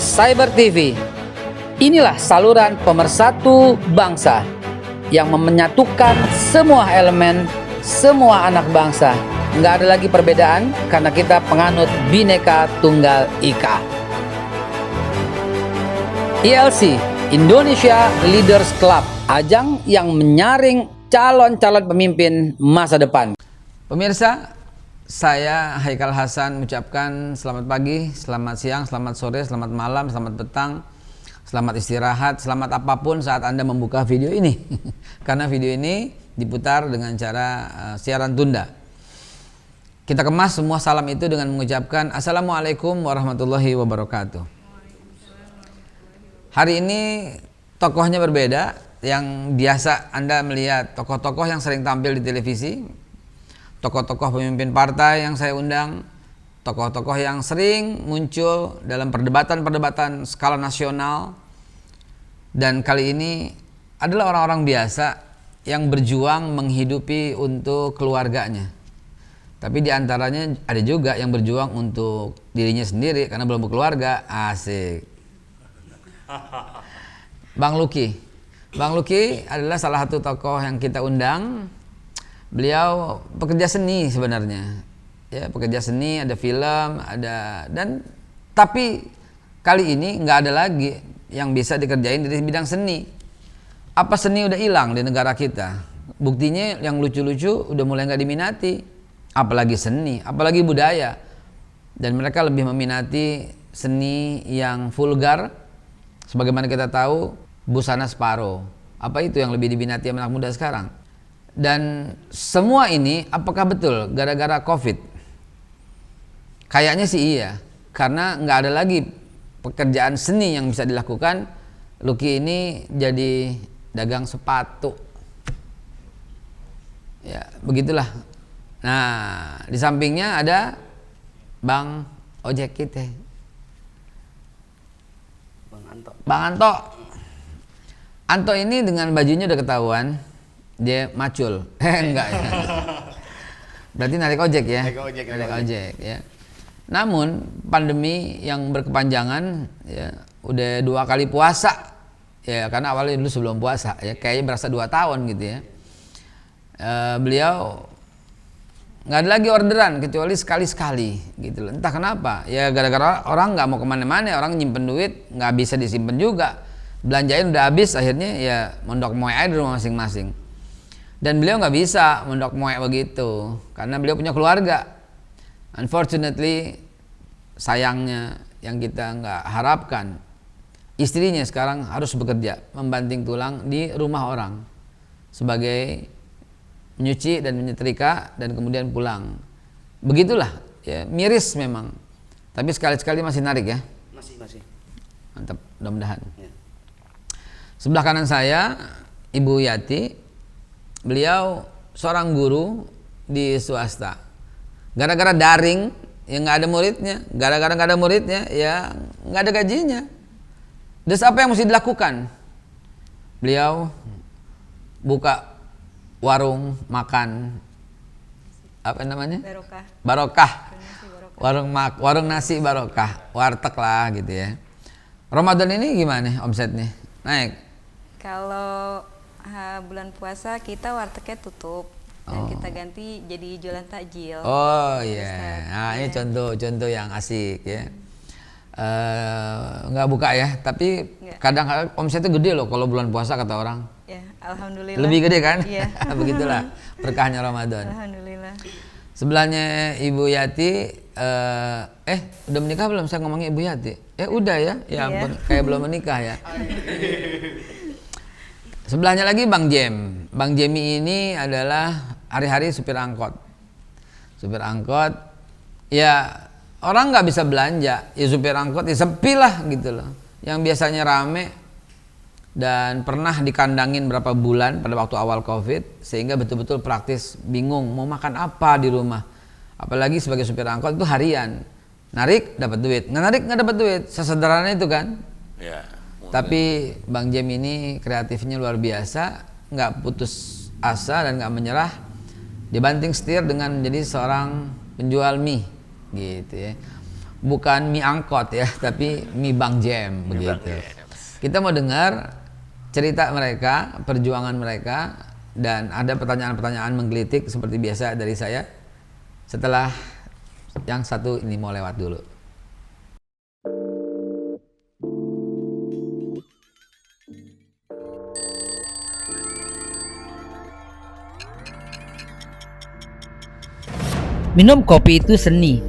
Cyber TV. Inilah saluran pemersatu bangsa yang menyatukan semua elemen, semua anak bangsa. Nggak ada lagi perbedaan karena kita penganut Bhinneka Tunggal Ika. ILC, Indonesia Leaders Club, ajang yang menyaring calon-calon pemimpin masa depan. Pemirsa, saya Haikal Hasan mengucapkan selamat pagi, selamat siang, selamat sore, selamat malam, selamat petang, selamat istirahat, selamat apapun saat Anda membuka video ini. Karena video ini diputar dengan cara siaran tunda. Kita kemas semua salam itu dengan mengucapkan Assalamualaikum warahmatullahi wabarakatuh. Hari ini tokohnya berbeda. Yang biasa Anda melihat tokoh-tokoh yang sering tampil di televisi, tokoh-tokoh pemimpin partai yang saya undang, tokoh-tokoh yang sering muncul dalam perdebatan-perdebatan skala nasional, dan kali ini adalah orang-orang biasa yang berjuang menghidupi untuk keluarganya. Tapi diantaranya ada juga yang berjuang untuk dirinya sendiri karena belum berkeluarga. Asik. Bang Luki adalah salah satu tokoh yang kita undang. Beliau pekerja seni sebenarnya, ya, pekerja seni, ada film, tapi kali ini nggak ada lagi yang bisa dikerjain dari bidang seni. Apa seni udah hilang di negara kita? Buktinya yang lucu-lucu udah mulai nggak diminati, apalagi seni, apalagi budaya. Dan mereka lebih meminati seni yang vulgar, sebagaimana kita tahu busana Sparrow. Apa itu yang lebih diminati anak muda sekarang? Dan semua ini apakah betul gara-gara COVID? Kayaknya sih iya, karena nggak ada lagi pekerjaan seni yang bisa dilakukan. Luki ini jadi dagang sepatu, ya begitulah. Nah, di sampingnya ada Bang Ojek kita, Bang Anto. Anto ini dengan bajunya udah ketahuan dia macul. Enggak ya. Berarti narik ojek ya. Narik ojek ya. Namun pandemi yang berkepanjangan ya, udah 2 kali puasa. Ya karena awalnya dulu sebelum puasa ya, kayaknya berasa 2 tahun gitu ya. Beliau nggak ada lagi orderan kecuali sekali-sekali gitu loh. Entah kenapa. Ya gara-gara orang nggak mau kemana-mana, orang nyimpen duit nggak bisa disimpan juga. Belanjain udah habis, akhirnya ya mondok moe aja di rumah masing-masing. Dan beliau nggak bisa mondok moe begitu karena beliau punya keluarga. Unfortunately, sayangnya yang kita nggak harapkan, istrinya sekarang harus bekerja membanting tulang di rumah orang sebagai menyuci dan menyetrika dan kemudian pulang. Begitulah ya, miris memang. Tapi sekali-sekali masih narik ya. Masih. Mantap, mudah-mudahan. Ya. Sebelah kanan saya Ibu Yati. Beliau seorang guru di swasta. Gara-gara daring ya nggak ada muridnya, gara-gara nggak ada muridnya ya nggak ada gajinya. Terus apa yang mesti dilakukan? Beliau buka warung makan, apa namanya? Barokah. Warung nasi barokah, warteg lah gitu ya. Ramadan ini gimana omsetnya? Naik? Kalau bulan puasa kita wartegnya tutup dan kita ganti jadi jualan takjil. Oh iya, nah ini contoh yang asik ya. Nggak buka ya, tapi kadang-kadang omsetnya gede loh kalau bulan puasa kata orang. Ya, alhamdulillah. Lebih gede kan? Iya. Begitulah berkahnya Ramadan. Alhamdulillah. Sebelahnya Ibu Yati, udah menikah belum? Saya ngomongnya Ibu Yati. Udah ya? Ya ampun, kayak belum menikah ya. Sebelahnya lagi Bang Jem. Bang Jemi ini adalah hari-hari supir angkot. Supir angkot, ya orang nggak bisa belanja, ya supir angkot ya sepi lah gitu loh. Yang biasanya rame dan pernah dikandangin berapa bulan pada waktu awal COVID, sehingga betul-betul praktis bingung mau makan apa di rumah. Apalagi sebagai supir angkot itu harian, narik dapat duit, nggak narik nggak dapat duit, sesederhana itu kan. Ya. Tapi Bang Jem ini kreatifnya luar biasa, nggak putus asa dan nggak menyerah. Dia banting setir dengan menjadi seorang penjual mie, gitu ya. bukan mie angkot ya, tapi mie Bang Jem begitu. Kita mau dengar cerita mereka, perjuangan mereka, dan ada pertanyaan-pertanyaan menggelitik seperti biasa dari saya setelah yang satu ini mau lewat dulu. Minum kopi itu seni.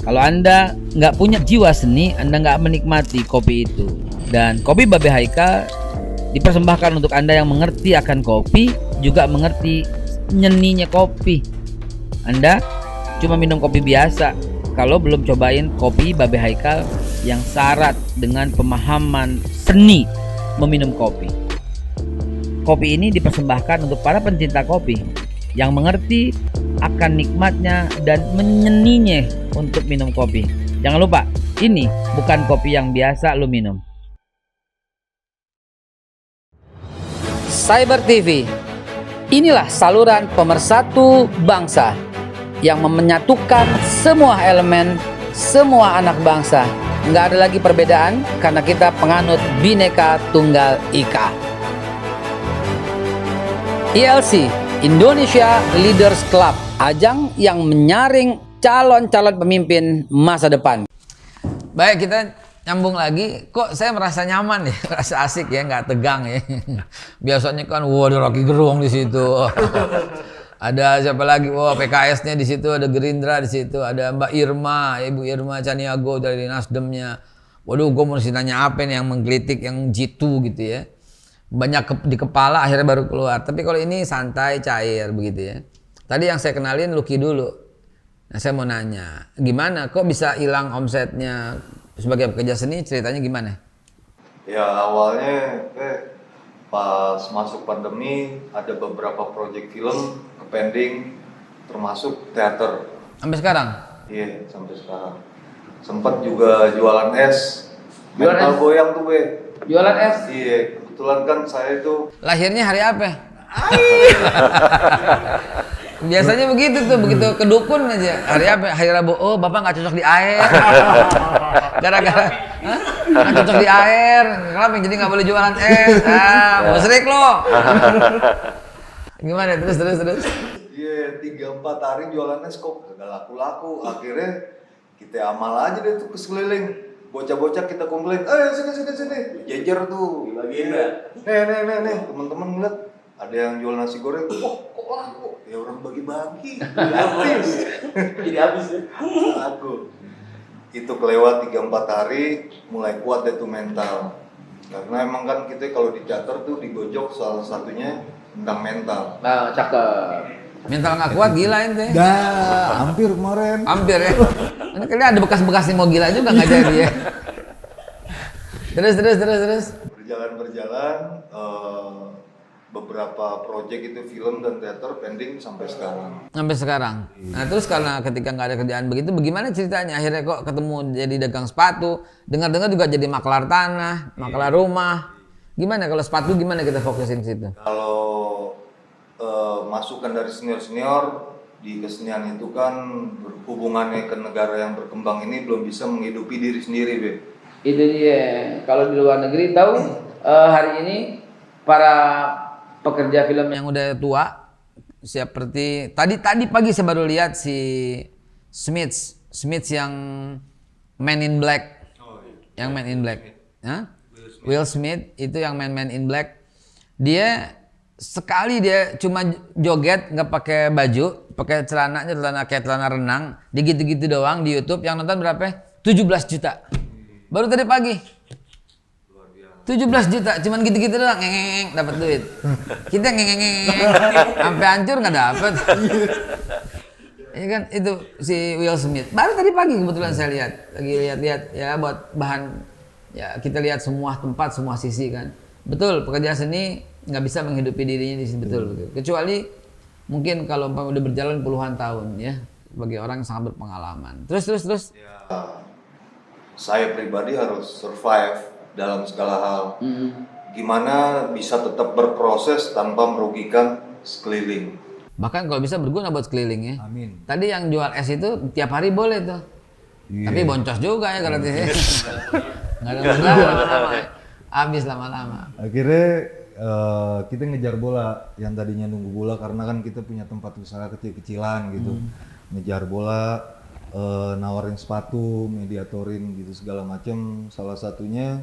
Kalau Anda nggak punya jiwa seni, Anda nggak menikmati kopi itu. Dan kopi Babe Haikal dipersembahkan untuk Anda yang mengerti akan kopi, juga mengerti nyeninya kopi. Anda cuma minum kopi biasa kalau belum cobain kopi Babe Haikal yang syarat dengan pemahaman seni meminum kopi. Kopi ini dipersembahkan untuk para pencinta kopi yang mengerti akan nikmatnya dan menyeninya untuk minum kopi. Jangan lupa, ini bukan kopi yang biasa lo minum. Cyber TV, inilah saluran pemersatu bangsa yang menyatukan semua elemen, semua anak bangsa. Nggak ada lagi perbedaan karena kita penganut Bhinneka Tunggal Ika. ILC, Indonesia Leaders Club, ajang yang menyaring calon-calon pemimpin masa depan. Baik, kita nyambung lagi. Kok saya merasa nyaman ya, merasa asik ya, nggak tegang ya. Biasanya kan, wah ada Rocky Gerung di situ. Ada siapa lagi? Wah PKS-nya di situ, ada Gerindra di situ, ada Mbak Irma, Ibu Irma Caniago dari Nasdemnya. Waduh, gue mesti nanya apa nih yang menggelitik, yang jitu gitu ya. Banyak di kepala akhirnya baru keluar. Tapi kalau ini santai, cair begitu ya. Tadi yang saya kenalin Lucky dulu. Nah saya mau nanya, gimana kok bisa hilang omsetnya sebagai pekerja seni, ceritanya gimana? Ya awalnya pas masuk pandemi ada beberapa proyek film pending, termasuk teater. Sampai sekarang? Iya, sampai sekarang. Sempat juga jualan es. Jualan mental es? goyang tuh Jualan es? Iya, kebetulan kan saya itu Lahirnya hari apa? Biasanya begitu tuh, begitu ke dukun aja. Hari apa? Hari Rabu. Oh, Bapak nggak cocok di air. Gara-gara nggak cocok di air. Kenapa? Jadi nggak boleh jualan es. Musrik lo. Gimana? Terus. iya 3-4 hari jualan es kok gak laku-laku. Akhirnya kita amal aja deh tuh ke sekeliling. Bocah-bocah kita komplain, sini. Jejer tuh. Bagian nih. Teman-teman ngeliat ada yang jual nasi goreng. Kok laku? Ya orang bagi-bagi. Jadi habis ya. Laku. Itu kelewat 3-4 hari, mulai kuat deh tuh mental. Karena emang kan kita kalau di teater tuh digojok salah satunya tentang mental. Nah, cakep. Mental nggak kuat, gila ente. Hampir kemarin. Hampir ya. Ini kayaknya ada bekas-bekasnya mau gila juga nggak jadi ya. Terus. Berjalan, beberapa proyek itu film dan teater pending sampai sekarang. Sampai sekarang. Nah terus karena ketika nggak ada kerjaan begitu, bagaimana ceritanya akhirnya kok ketemu jadi dagang sepatu? Dengar-dengar juga jadi maklar tanah, maklar rumah. Gimana kalau sepatu? Gimana kita fokusin ke situ? Kalau masukan dari senior-senior di kesenian itu kan hubungannya ke negara yang berkembang ini belum bisa menghidupi diri sendiri, Be. Itu dia. Kalau di luar negeri tahu hari ini para Pekerja film yang udah tua seperti tadi pagi saya baru lihat si Smith yang Man in Black. Yang Man in Black. Will Smith itu yang Man in Black. Dia sekali dia cuma joget nggak pakai baju, pakai celana kayak celana renang, digitu-gitu doang di YouTube, yang nonton berapa? 17 juta. Baru tadi pagi. 17 juta, cuman gitu-gitu doang, ngeng dapat duit. Kita ngeng sampai hancur nggak dapat. Ini kan itu si Will Smith. Baru tadi pagi kebetulan saya lagi lihat ya buat bahan ya kita lihat semua tempat, semua sisi kan. Betul, pekerja seni nggak bisa menghidupi dirinya di sini betul. Kecuali mungkin kalau udah berjalan puluhan tahun ya, bagi orang yang sangat berpengalaman. Terus. Ya, saya pribadi harus survive dalam segala hal. Gimana bisa tetap berproses tanpa merugikan sekeliling. Bahkan kalau bisa berguna buat sekeliling ya. Amin. Tadi yang jual es itu tiap hari boleh tuh. Tapi boncos juga ya gratis ya. Nggak ada masalah lama-lama. Habis lama-lama. Akhirnya kita ngejar bola, yang tadinya nunggu bola karena kan kita punya tempat usaha kecil-kecilan gitu. Ngejar bola, nawarin sepatu, mediatorin gitu segala macam. Salah satunya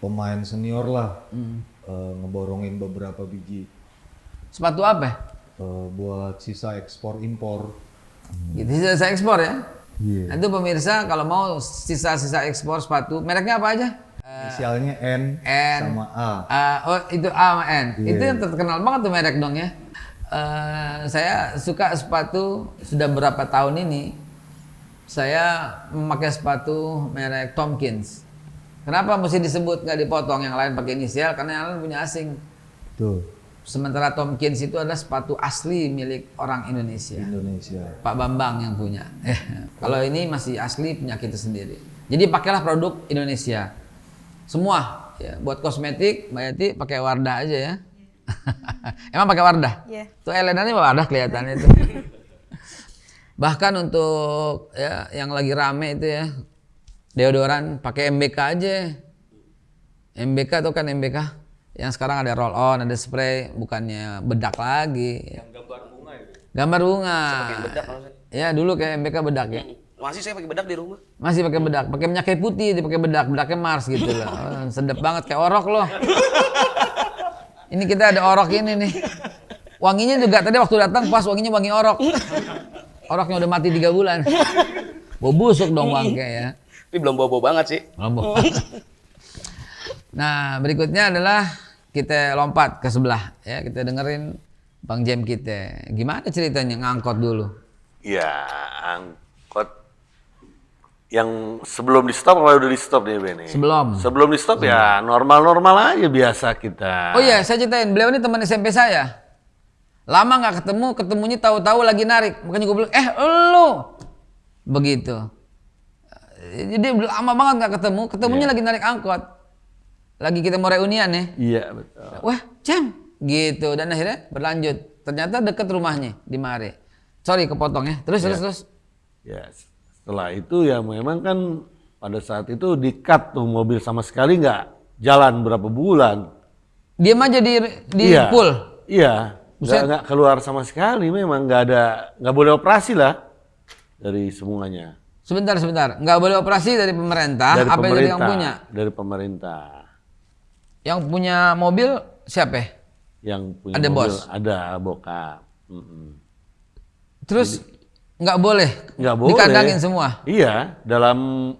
pemain senior lah, ngeborongin beberapa biji Sepatu apa? buat sisa ekspor impor. Gitu sisa ekspor ya. Iya. Itu pemirsa kalau mau sisa-sisa ekspor sepatu, mereknya apa aja? Inisialnya N, N sama A. Oh itu A sama N. Iya. Itu yang terkenal banget tuh merek dong ya. Saya suka sepatu sudah berapa tahun ini. Saya memakai sepatu merek Tomkins. Kenapa mesti disebut nggak dipotong yang lain pakai inisial? Karena yang lain punya asing. Tuh, Sementara Tomkins itu adalah sepatu asli milik orang Indonesia. Indonesia. Pak Bambang yang punya. Kalau ini masih asli punya kita sendiri. Jadi pakailah produk Indonesia. Semua ya, buat kosmetik Mbak Yati pakai Wardah aja ya. Emang pakai Wardah? Iya. Tuh elenanya Wardah kelihatannya itu. Bahkan untuk ya yang lagi rame itu ya deodoran pakai MBK aja. MBK tuh kan MBK yang sekarang ada roll on, ada spray, bukannya bedak lagi. Yang gambar bunga itu. Gambar bunga. Pakai bedak maksudnya. Ya dulu kayak MBK bedak ya. Masih saya pakai bedak di rumah. Masih pakai bedak, pakai minyak kayu putih, dipakai bedak, bedaknya Mars gitu loh. Oh, sedep banget kayak orok loh. Ini kita ada orok ini nih. Wanginya juga tadi waktu datang pas wanginya wangi orok. Oroknya udah mati 3 bulan. Bau busuk dong wangnya ya. Tapi belum bau-bau banget sih. Lombok. Nah, berikutnya adalah kita lompat ke sebelah ya, kita dengerin Bang Jem kita. Gimana ceritanya ngangkot dulu? Ya, angkot yang sebelum di stop kalau udah di stop nih Benny. Sebelum di stop ya normal-normal aja biasa kita. Oh iya, saya ceritain, beliau ini teman SMP saya. Lama nggak ketemu, ketemunya tahu-tahu lagi narik. Makanya gue bilang, lu begitu. Jadi lama banget nggak ketemu, ketemunya lagi narik angkot. Lagi kita mau reunian ya. Iya betul. Wah, Cem, gitu. Dan akhirnya berlanjut. Ternyata deket rumahnya di Mare. Sorry kepotong ya. Terus. Ya, setelah itu ya memang kan pada saat itu di-cut tuh mobil sama sekali nggak jalan berapa bulan. Diam aja di Iya. pool. Iya, Buset. nggak keluar sama sekali. Memang nggak boleh operasi lah dari semuanya. Sebentar. Nggak boleh operasi dari pemerintah. Dari apa dari pemerintah. yang punya? Dari pemerintah. Yang punya mobil siapa ya? Yang punya Ada mobil, bos? ada bokap. Terus nggak boleh? Nggak boleh. Dikandangin semua? Iya, dalam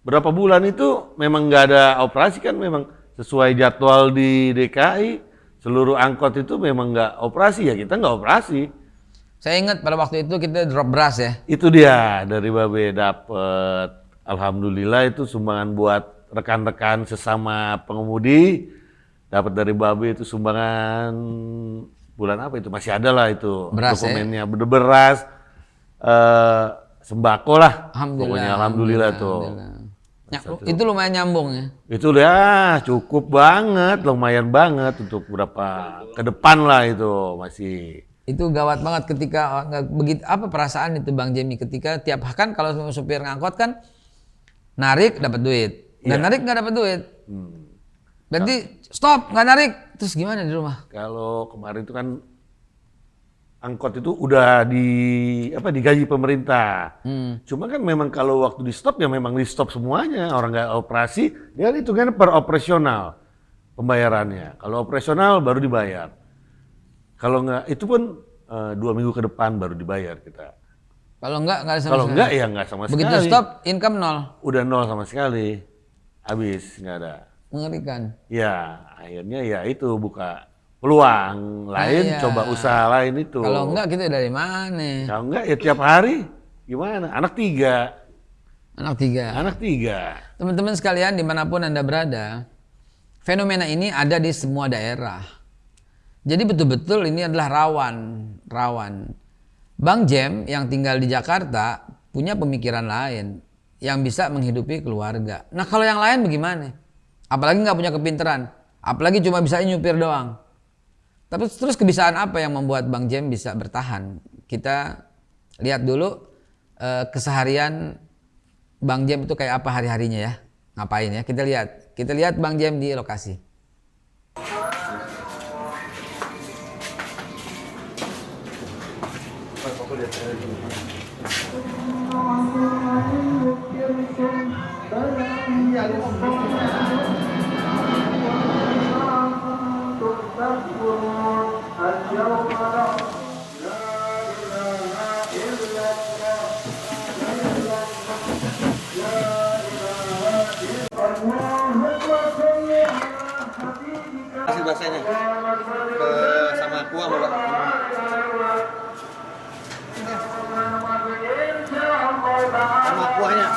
berapa bulan itu memang nggak ada operasi kan, memang sesuai jadwal di DKI seluruh angkot itu memang nggak operasi, ya kita nggak operasi. Saya ingat pada waktu itu kita drop beras ya. Itu dia dari Babe dapet, alhamdulillah itu sumbangan buat rekan-rekan sesama pengemudi, dapat dari Babe itu sumbangan bulan apa itu masih ada lah itu Beras, dokumennya, beras, sembako lah, pokoknya alhamdulillah tuh. Itu lumayan nyambung ya. Itu ya cukup banget, lumayan banget untuk berapa ke depan lah itu masih. Itu gawat banget ketika nggak begitu apa perasaan itu Bang Jemi ketika tiap kan kalau supir ngangkot kan narik dapat duit, nggak narik nggak dapat duit. Berarti stop nggak narik, terus gimana di rumah? Kalau kemarin itu kan angkot itu udah digaji pemerintah. Cuma kan memang kalau waktu di stop ya memang di stop semuanya, orang nggak operasi, dia itu kan per operasional pembayarannya. Kalau operasional baru dibayar. Kalau nggak itu pun 2 minggu ke depan baru dibayar kita. Kalau nggak ada sama Kalau sekali. nggak ya nggak sama Begitu sekali. stop income nol. Udah nol sama sekali, habis nggak ada. Mengerikan. Ya akhirnya ya itu buka peluang lain, Iya. coba usaha lain itu. Kalau enggak kita dari mana? Kalau enggak ya tiap hari gimana? Anak 3. Anak 3. Anak 3. Teman-teman sekalian dimanapun Anda berada, fenomena ini ada di semua daerah. Jadi betul-betul ini adalah rawan. Bang Jem yang tinggal di Jakarta punya pemikiran lain yang bisa menghidupi keluarga. Nah kalau yang lain bagaimana? Apalagi nggak punya kepintaran, apalagi cuma bisa nyupir doang. Tapi terus kebiasaan apa yang membuat Bang Jem bisa bertahan? Kita lihat dulu keseharian Bang Jem itu kayak apa hari-harinya ya, ngapain ya, kita lihat Bang Jem di lokasi. Kasih bahasanya sama kuah Bapak. Sama kuahnya.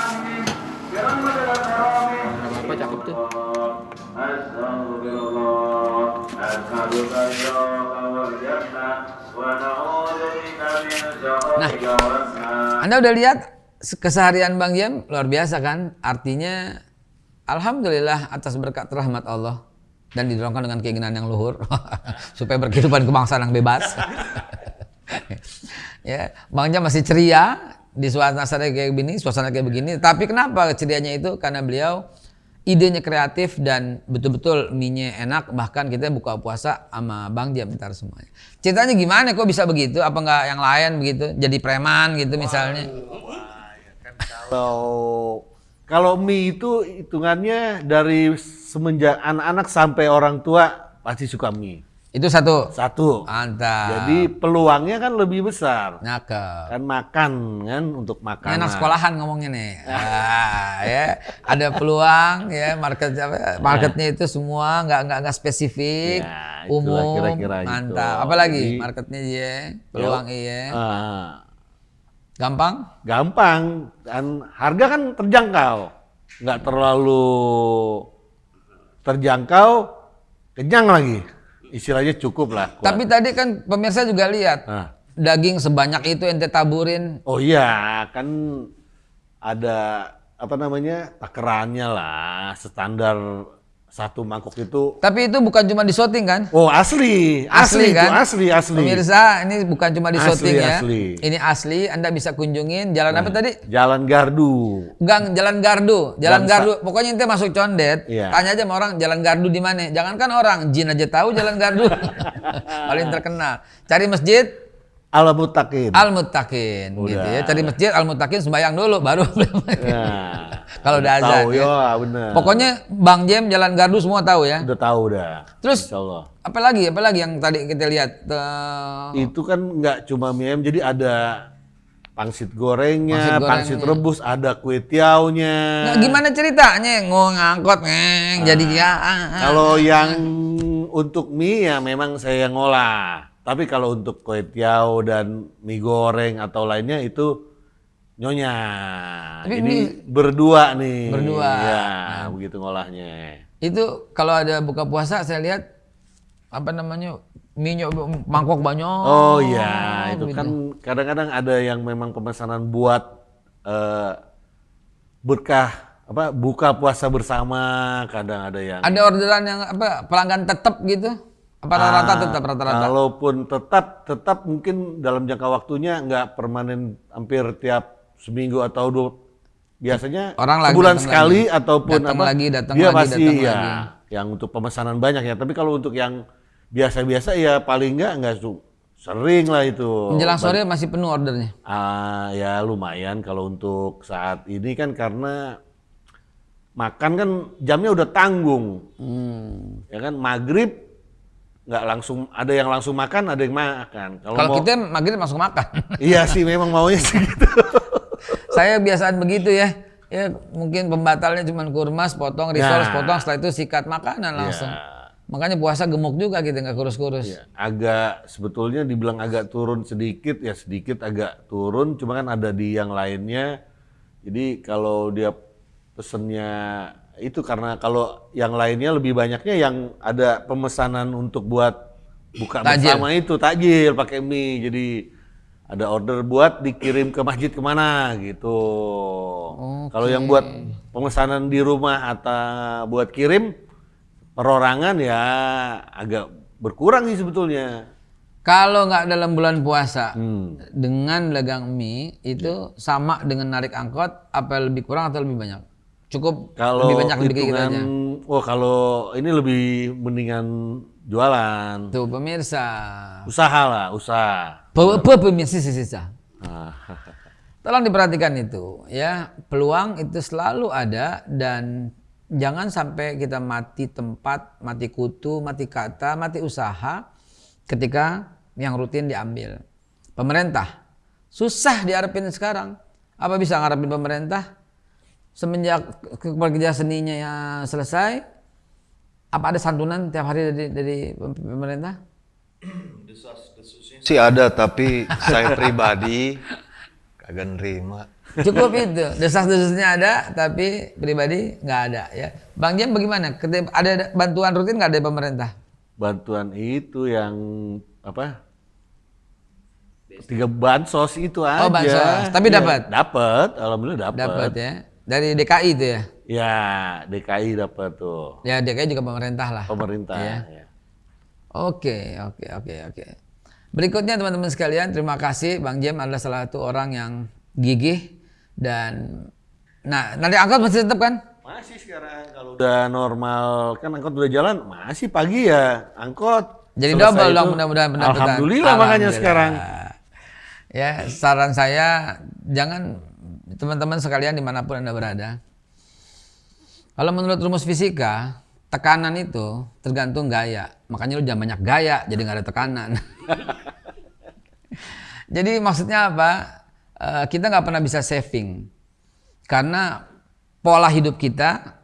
Apa cakep tuh? Nah, Anda udah lihat keseharian Bang Jem luar biasa kan? Artinya alhamdulillah atas berkat rahmat Allah dan didorongkan dengan keinginan yang luhur supaya berkehidupan kebangsaan yang bebas. Ya, Bang Jem masih ceria di suasana kayak begini. Tapi kenapa cerianya itu? Karena beliau idenya kreatif dan betul-betul mie-nya enak. Bahkan kita buka puasa sama Bang Jem ntar semuanya. Ceritanya gimana kok bisa begitu? Apa nggak yang lain begitu? Jadi preman gitu misalnya? Kalau mie itu hitungannya dari semenjak anak-anak sampai orang tua pasti suka mie. Itu satu. Jadi Mantap. peluangnya kan lebih besar. Cakep. Kan makan kan untuk Ini makanan. anak sekolahan ngomongnya nih. Ya, ada peluang ya marketnya itu semua nggak spesifik, Ya, itulah umum, kira-kira gitu. mantap. Apalagi Jadi, marketnya ya, peluang iya. Gampang Gampang. dan harga kan terjangkau, nggak terlalu terjangkau, kenyang lagi, istilahnya cukup lah. kuat. Tapi tadi kan pemirsa juga lihat Ah. daging sebanyak itu ente taburin. Oh iya, kan ada apa namanya takarannya lah, standar satu mangkok itu. Tapi itu bukan cuma di shooting kan? Oh asli Asli kan? itu, asli. Pemirsa, ini bukan cuma di Asli, shooting ya. asli. Ini asli, Anda bisa kunjungin jalan apa tadi? Jalan Gardu. Gang Jalan Gardu, Jalan Gang Gardu. Pokoknya ente masuk Condet, Iya. tanya aja sama orang Jalan Gardu di mana. Jangankan orang, jin aja tahu Jalan Gardu. Paling terkenal. Cari masjid Al-Muttaqin. Al-Muttaqin Udah. gitu ya. Cari masjid Al-Muttaqin sembahyang dulu baru Nah, kalau udah azan. tahu Ya. ya, bener. Pokoknya Bang Jem Jalan Gardu semua tahu ya. Udah tahu dah. Terus Insyaallah. apalagi yang tadi kita lihat Itu kan nggak cuma mie ayam, jadi ada pangsit gorengnya, pangsit rebus, ada kue tiaunya. Nah, gimana ceritanya ngangkot jadi ya. Kalau yang untuk mie ya memang saya yang ngolah. Tapi kalau untuk kue tiaw dan mie goreng atau lainnya itu nyonya. Tapi Jadi mie- berdua nih. Berdua. Ya, begitu ngolahnya. Itu kalau ada buka puasa saya lihat apa namanya mie mangkok banyak. Oh iya, itu gitu. kan kadang-kadang ada yang memang pemesanan buat berkah apa buka puasa bersama, kadang ada yang Ada orderan yang apa pelanggan tetap gitu? Apa rata-rata tetap rata-rata? Kalaupun tetap mungkin dalam jangka waktunya nggak permanen, hampir tiap seminggu atau dua, biasanya Orang lagi sebulan datang sekali lagi. ataupun Datang apa lagi, datang dia lagi, pasti datang ya lagi. yang untuk pemesanan banyak ya. Tapi kalau untuk yang biasa-biasa ya paling nggak sering lah itu. Menjelang sore masih penuh ordernya. Ya lumayan kalau untuk saat ini kan karena makan kan jamnya udah tanggung. Ya kan maghrib nggak langsung, ada yang langsung makan, ada yang makan. Kalau kita maghrib langsung makan. Iya sih memang maunya sih gitu. Saya biasaan begitu ya. Ya mungkin pembatalnya cuma kurma, potong risol, Nah. potong, setelah itu sikat makanan langsung. Ya. Makanya puasa gemuk juga kita nggak kurus-kurus. Ya, agak sebetulnya dibilang agak turun sedikit, ya sedikit agak turun, cuma kan ada di yang lainnya. Jadi kalau dia pesennya itu karena kalau yang lainnya lebih banyaknya yang ada pemesanan untuk buat buka Takjil. bersama itu takjil pakai mie. Jadi ada order buat dikirim ke masjid kemana gitu. Kalau yang buat pemesanan di rumah atau buat kirim perorangan ya agak berkurang sih sebetulnya. Kalau nggak dalam bulan puasa dengan dagang mie itu sama dengan narik angkot, apa lebih kurang atau lebih banyak? Cukup Kalau lebih banyak lebih gitu hitungan, aja. kalau ini lebih mendingan jualan, Tuh pemirsa. usaha lah, usaha. Pemirsa sisa. Nah, Tolong diperhatikan itu ya, peluang itu selalu ada dan jangan sampai kita mati tempat, mati kutu, mati kata, mati usaha ketika yang rutin diambil. Pemerintah susah diharapin sekarang. Apa bisa ngarepin pemerintah? Semenjak kerja seninya ya selesai, apa ada santunan tiap hari dari pemerintah? Sih ada, tapi saya pribadi kagak nerima. Cukup itu, desas-desusnya ada, tapi pribadi nggak ada ya. Bang Jem bagaimana? Ada bantuan rutin nggak dari pemerintah? bantuan itu yang apa? 3 bansos itu aja. Oh, bansos. Tapi Iya, dapat? Dapat, alhamdulillah dapat. Dapat ya. Dari DKI itu ya? Ya, DKI dapat tuh. Ya DKI juga pemerintah lah. Pemerintah. Ya. Ya. Oke. Berikutnya teman-teman sekalian, terima kasih Bang Jem adalah salah satu orang yang gigih dan nanti angkot masih tetap kan? Masih sekarang kalau udah normal kan angkot udah jalan, masih pagi ya angkot. Jadi Selesai double itu, dong mudah-mudahan pendapatan. Alhamdulillah makanya sekarang. Ya saran saya jangan teman-teman sekalian dimanapun Anda berada. Kalau menurut rumus fisika tekanan itu tergantung gaya. Makanya lu jangan banyak gaya jadi nggak ada tekanan. Jadi maksudnya apa? Kita nggak pernah bisa saving karena pola hidup kita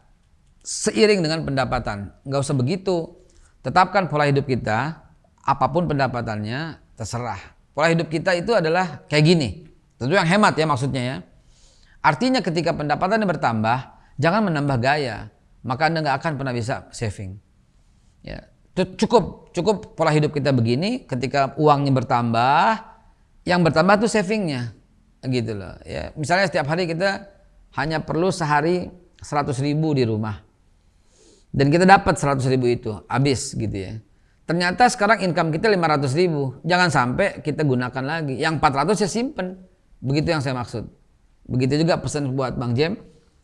seiring dengan pendapatan. Nggak usah begitu. Tetapkan pola hidup kita, apapun pendapatannya terserah. Pola hidup kita itu adalah kayak gini. Tentu yang hemat ya maksudnya ya. Artinya ketika pendapatannya bertambah, jangan menambah gaya. Maka Anda nggak akan pernah bisa saving. Ya, cukup pola hidup kita begini. Ketika uangnya bertambah, yang bertambah tuh savingnya, gitu loh. Ya, misalnya setiap hari kita hanya perlu sehari 100.000 di rumah, dan kita dapat 100.000 itu habis gitu ya. Ternyata sekarang income kita 500.000, jangan sampai kita gunakan lagi. Yang 400 ya simpen, begitu yang saya maksud. Begitu juga pesan buat Bang Jem,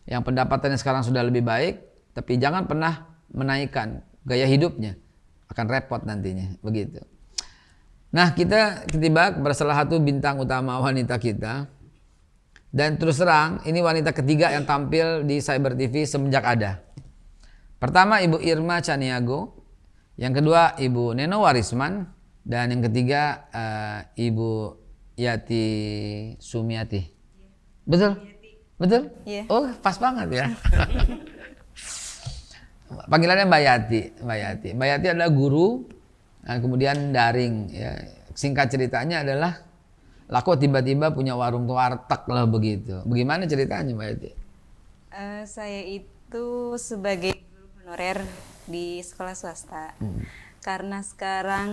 yang pendapatannya sekarang sudah lebih baik. Tapi jangan pernah menaikkan gaya hidupnya, akan repot nantinya, begitu. Nah kita ketiba kepada salah satu bintang utama wanita kita. Dan terus terang ini wanita ketiga yang tampil di Cyber TV semenjak ada. Pertama Ibu Irma Caniago, yang kedua Ibu Neno Warisman, dan yang ketiga Ibu Yati Sumiati. Betul? Betul? Iya. Oh pas banget ya. Panggilannya Mbak Yati. Mbak Yati adalah guru, dan kemudian daring. Ya. Singkat ceritanya adalah laku tiba-tiba punya warung warteg lah begitu. Bagaimana ceritanya Mbak Yati? Saya itu sebagai guru honorer di sekolah swasta. Karena sekarang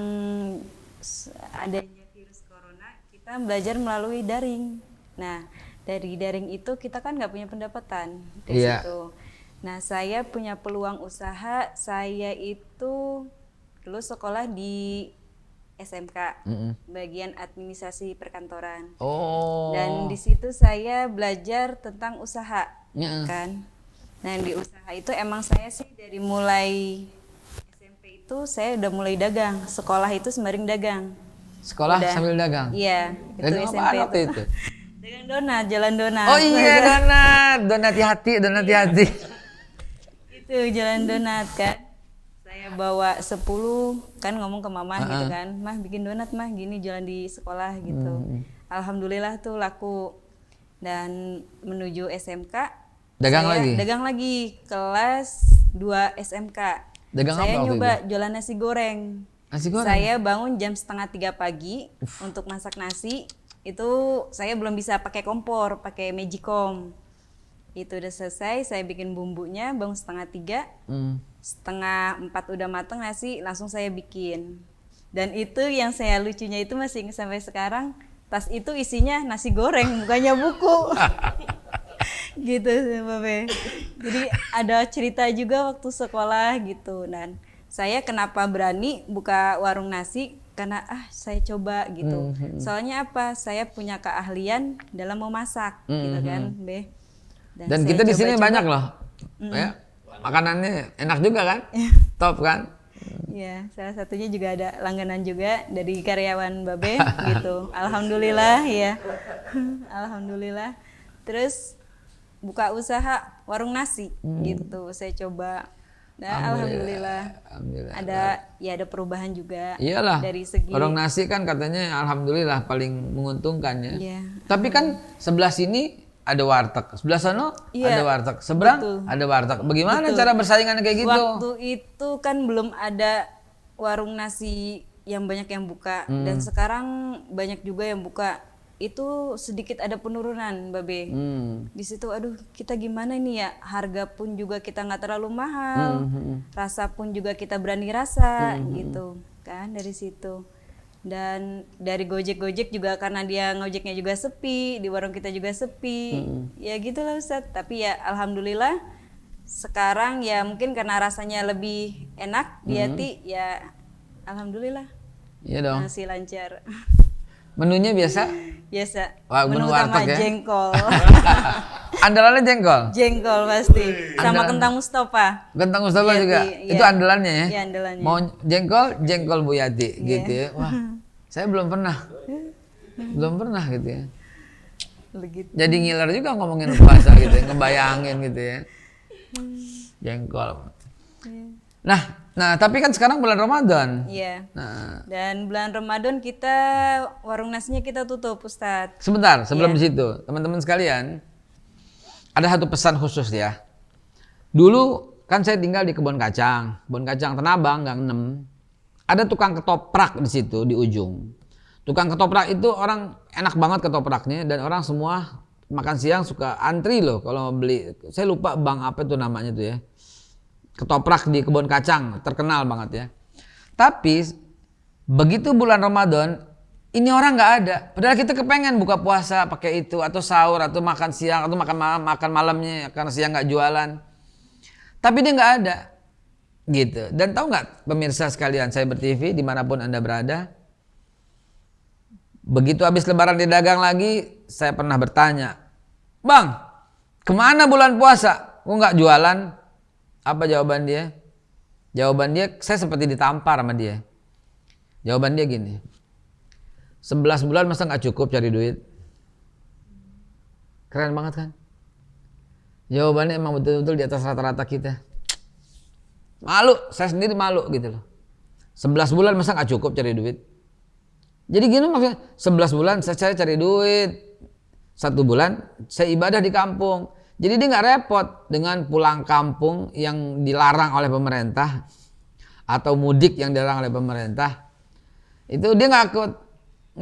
adanya virus corona, kita belajar melalui daring. Nah, dari daring itu kita kan nggak punya pendapatan dari situ. Nah, saya punya peluang usaha. Saya itu dulu sekolah di SMK, bagian administrasi perkantoran. Oh. Dan di situ saya belajar tentang usaha, kan. Nah, di usaha itu emang saya sih dari mulai SMP itu saya udah mulai dagang. Sekolah itu sembari dagang. Sekolah sambil dagang? Iya, itu Dagang SMP apaan waktu itu? Dagang donat, jalan donat. Oh iya donat hati. Itu jalan donat kan. Saya bawa 10 kan ngomong ke mama gitu kan. Mah bikin donat mah gini jualan di sekolah gitu. Alhamdulillah tuh laku. Dan menuju SMK Dagang lagi kelas 2 SMK. Dagang saya apa waktu nyoba itu? jualan nasi goreng. Nasi goreng? Saya bangun jam 2:30 pagi untuk masak nasi. Itu saya belum bisa pakai kompor, pakai magicom. Itu udah selesai, saya bikin bumbunya, bangun 2:30, 3:30 udah mateng nasi, langsung saya bikin. Dan itu yang saya lucunya itu masih ingat sampai sekarang, tas itu isinya nasi goreng, bukannya buku. Gitu Babe. Jadi ada cerita juga waktu sekolah gitu. Dan saya kenapa berani buka warung nasi, karena saya coba gitu. Soalnya apa? Saya punya keahlian dalam memasak gitu kan, Be. Dan saya kita di sini coba-coba. banyak loh. Ya, makanannya enak juga kan? Top kan? Ya, salah satunya juga ada langganan juga dari karyawan Babe gitu. Alhamdulillah ya. Alhamdulillah. Terus buka usaha warung nasi gitu. Saya coba. Nah, alhamdulillah. Ada perubahan juga. Iyalah. Dari segi Warung nasi kan katanya alhamdulillah paling menguntungkan ya. Iya. Tapi kan sebelah sini ada warteg, sebelah sana Iya, ada warteg, seberang betul. ada warteg. Bagaimana Betul. cara bersaingan kayak gitu? Waktu itu kan belum ada warung nasi yang banyak yang buka dan sekarang banyak juga yang buka. Itu sedikit ada penurunan, Babe. Di situ aduh kita gimana nih ya, harga pun juga kita nggak terlalu mahal, rasa pun juga kita berani rasa gitu kan dari situ. Dan dari Gojek juga karena dia ngojeknya juga sepi, di warung kita juga sepi, ya gitulah Ustadz. Tapi ya alhamdulillah sekarang ya mungkin karena rasanya lebih enak di hati, ya alhamdulillah Iya dong. masih lancar. Menunya biasa? Biasa. Wah, menu utama warteg ya? jengkol. Andalannya jengkol. Jengkol pasti. Sama Andalan. kentang Mustafa. Kentang Mustafa Iya, juga. iya. Itu andalannya ya. Iya, andalannya. Mau jengkol Bu Yati gitu ya. Wah, saya belum pernah. Belum pernah gitu ya. Begitu. Jadi ngiler juga ngomongin puasa gitu ya, ngebayangin gitu ya. Jengkol. Nah, tapi kan sekarang bulan Ramadan. Iya. Nah, Dan bulan Ramadan kita warung nasinya kita tutup, Ustadz. sebentar sebelum Iya. di situ, teman-teman sekalian, ada satu pesan khusus ya. Dulu kan saya tinggal di kebun kacang Tanah Abang, Gang 6. Ada tukang ketoprak di situ di ujung. Tukang ketoprak itu orang enak banget ketopraknya dan orang semua makan siang suka antri loh kalau mau beli. Saya lupa bang apa itu namanya tuh ya. Ketoprak di kebun kacang terkenal banget ya. Tapi begitu bulan Ramadan ini orang nggak ada. Padahal kita kepengen buka puasa pakai itu atau sahur atau makan siang atau makan malamnya karena siang nggak jualan. Tapi dia nggak ada gitu. Dan tahu nggak pemirsa sekalian Cyber TV dimanapun Anda berada, begitu habis lebaran didagang lagi, saya pernah bertanya, Bang, kemana bulan puasa? Kok nggak jualan? Apa jawaban dia? Jawaban dia, saya seperti ditampar sama dia. Jawaban dia gini, 11 bulan masa nggak cukup cari duit? Keren banget kan? Jawabannya emang betul-betul di atas rata-rata kita. Malu, saya sendiri malu gitu loh. 11 bulan masa nggak cukup cari duit? Jadi gini maksudnya, 11 bulan saya cari duit, 1 bulan saya ibadah di kampung. Jadi dia nggak repot dengan pulang kampung yang dilarang oleh pemerintah atau mudik yang dilarang oleh pemerintah. Itu dia nggak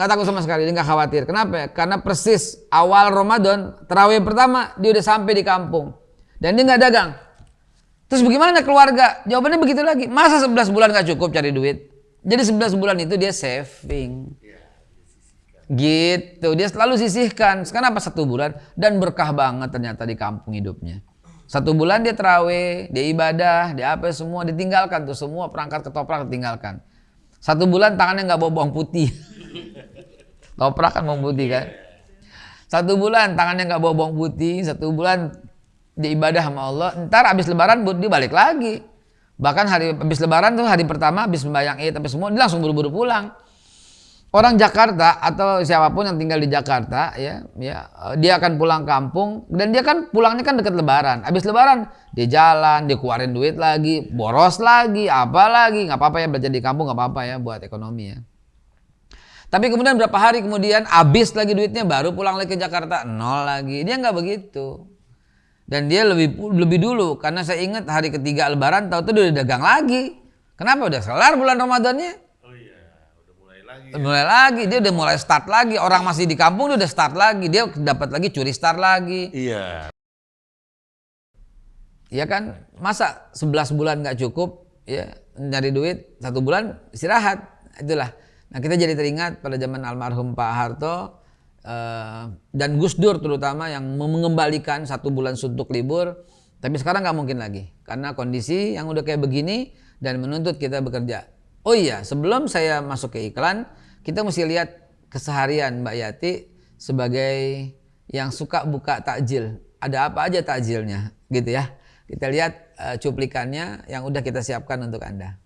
takut sama sekali, dia nggak khawatir. Kenapa? Karena persis awal Ramadan, tarawih pertama dia udah sampai di kampung dan dia nggak dagang. Terus bagaimana keluarga? Jawabannya begitu lagi. Masa 11 bulan nggak cukup cari duit? Jadi 11 bulan itu dia saving. Gitu, dia selalu sisihkan. Kenapa 1 bulan? Dan berkah banget ternyata di kampung hidupnya. 1 bulan dia tarawih, dia ibadah, dia apa semua ditinggalkan tuh, semua perangkat ketoprak ditinggalkan. 1 bulan tangannya nggak bawa bawang putih. Toprak kan bawang putih kan. 1 bulan tangannya nggak bawa bawang putih, 1 bulan dia ibadah sama Allah. Ntar abis lebaran dia balik lagi. Bahkan abis lebaran tuh hari pertama abis membayang Id tapi semua dia langsung buru-buru pulang. Orang Jakarta atau siapapun yang tinggal di Jakarta ya dia akan pulang kampung dan dia kan pulangnya kan dekat lebaran. Habis lebaran dia jalan, dia keluarin duit lagi, boros lagi, apa lagi, nggak apa-apa ya belajar di kampung nggak apa-apa ya buat ekonomi ya. Tapi kemudian berapa hari kemudian habis lagi duitnya baru pulang lagi ke Jakarta, nol lagi. Dia nggak begitu. Dan dia lebih dulu karena saya ingat hari ketiga lebaran tahu tuh dia udah dagang lagi. Kenapa? Udah kelar bulan Ramadannya. Mulai lagi, dia udah mulai start lagi. Orang masih di kampung dia udah start lagi, dia dapat lagi curi start lagi. Iya. Iya kan, masa 11 bulan nggak cukup ya nyari duit, 1 bulan istirahat, itulah. Nah kita jadi teringat pada zaman almarhum Pak Harto dan Gus Dur terutama yang mengembalikan 1 bulan suntuk libur. Tapi sekarang nggak mungkin lagi karena kondisi yang udah kayak begini dan menuntut kita bekerja. Oh iya, sebelum saya masuk ke iklan, kita mesti lihat keseharian Mbak Yati sebagai yang suka buka takjil. Ada apa aja takjilnya, gitu ya. Kita lihat cuplikannya yang udah kita siapkan untuk Anda.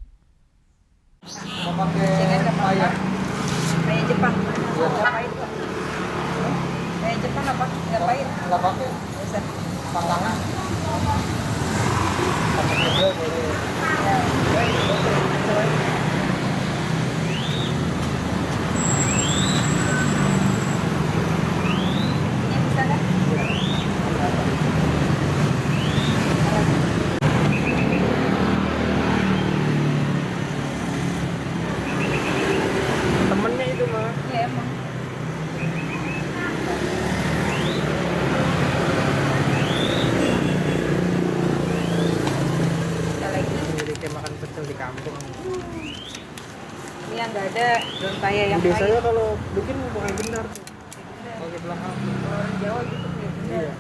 Kayak Jepang. Nggak pahit kok. Kayak Jepang apa? Nggak pahit. Nggak pakai. Biasa. Pantangan. Pakai juga boleh. Ya. Ini bisa kan? Temennya itu mah. Iya emang. Kita lagi. Jadi kayak makan pecel di kampung. Ini yang nggak ada daun paya yang Biasanya pahit. kalau bikin pakai benar tuh. Pakai belakang. Orang Jawa gitu ya. Iya.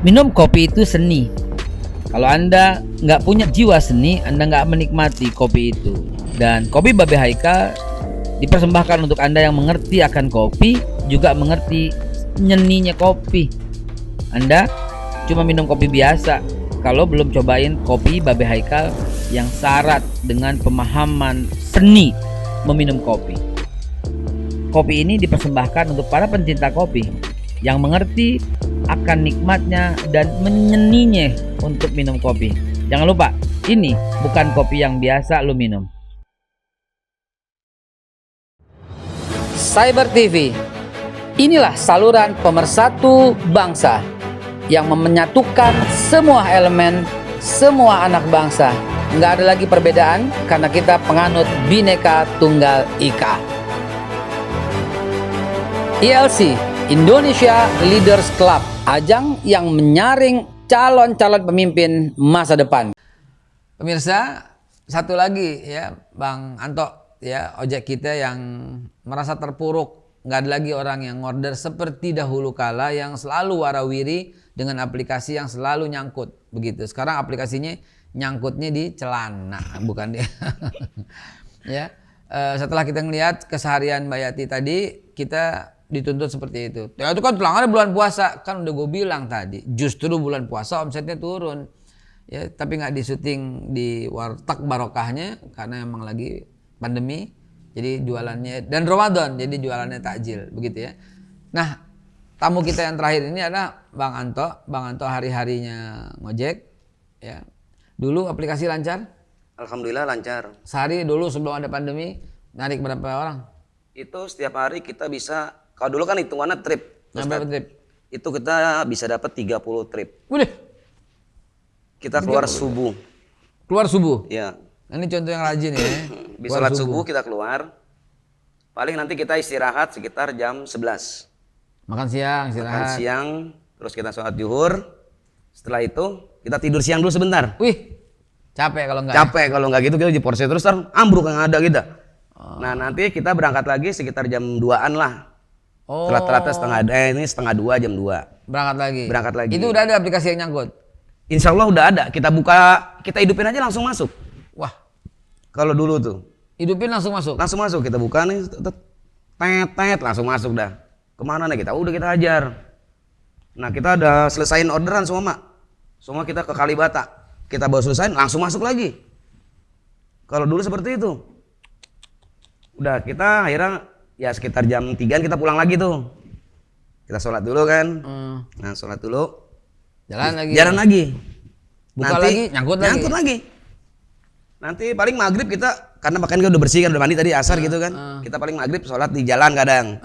Minum kopi itu seni. Kalau Anda nggak punya jiwa seni, Anda nggak menikmati kopi itu. Dan kopi Babe Haika dipersembahkan untuk Anda yang mengerti akan kopi, juga mengerti nyeninya kopi. Anda cuma minum kopi biasa kalau belum cobain kopi Babe Haikal yang syarat dengan pemahaman seni meminum kopi. Kopi ini dipersembahkan untuk para pencinta kopi yang mengerti akan nikmatnya dan menyeninya untuk minum kopi. Jangan lupa, ini bukan kopi yang biasa lu minum. Cyber TV, inilah saluran pemersatu bangsa yang menyatukan semua elemen, semua anak bangsa. Nggak ada lagi perbedaan karena kita penganut Bhinneka Tunggal Ika. ILC, Indonesia Leaders Club, ajang yang menyaring calon-calon pemimpin masa depan. Pemirsa, satu lagi ya Bang Anto ya, ojek kita yang merasa terpuruk, nggak ada lagi orang yang order seperti dahulu kala yang selalu warawiri dengan aplikasi yang selalu nyangkut begitu. Sekarang aplikasinya nyangkutnya di celana, bukan di ya. Setelah kita ngelihat keseharian Mbak Yati tadi, kita dituntut seperti itu. Ya itu kan pelanggannya bulan puasa, kan udah gue bilang tadi, justru bulan puasa omsetnya turun. Ya, tapi nggak disuting di warteg barokahnya karena emang lagi pandemi. Jadi jualannya dan Ramadan, jadi jualannya takjil begitu ya. Nah, tamu kita yang terakhir ini adalah Bang Anto. Bang Anto hari-harinya ngojek ya. Dulu aplikasi lancar? Alhamdulillah lancar. Sehari dulu sebelum ada pandemi narik berapa orang? Itu setiap hari kita bisa, kalau dulu kan hitungannya trip. Berapa trip? Itu kita bisa dapat 30 trip. Udah. Kita keluar subuh. Keluar subuh? Ya. Ini contoh yang rajin ya. Bisa sholat subuh kita keluar. Paling nanti kita istirahat sekitar jam 11. Makan siang, istirahat. Makan siang, terus kita sholat zuhur. Setelah itu kita tidur siang dulu sebentar. Wih, capek kalau enggak. Capek kalau nggak gitu kita di porsi terus ambruk yang ada kita. Nah nanti kita berangkat lagi sekitar jam 2-an lah. Oh. Rata-rata setengah 2 jam 2. Berangkat lagi. Berangkat lagi. Itu udah ada aplikasi yang nyangkut. Insya Allah udah ada. Kita buka, kita hidupin aja langsung masuk. Wah, Kalau dulu tuh hidupin langsung masuk. langsung masuk, kita buka nih, tet langsung masuk dah. Kemana nih kita? Udah kita hajar. Nah kita udah selesaiin orderan semua, semua kita ke Kalibata. Kita baru selesaiin langsung masuk lagi. Kalau dulu seperti itu. Udah kita akhirnya ya sekitar jam 3-an kita pulang lagi tuh. Kita sholat dulu kan. Nah sholat dulu. Jalan lagi. Jalan lagi. Buka lagi, nyangkut lagi. Nyangkut lagi. Nanti paling maghrib kita, karena pakaian kita udah bersih kan, udah mandi tadi asar gitu kan. Kita paling maghrib sholat di jalan kadang.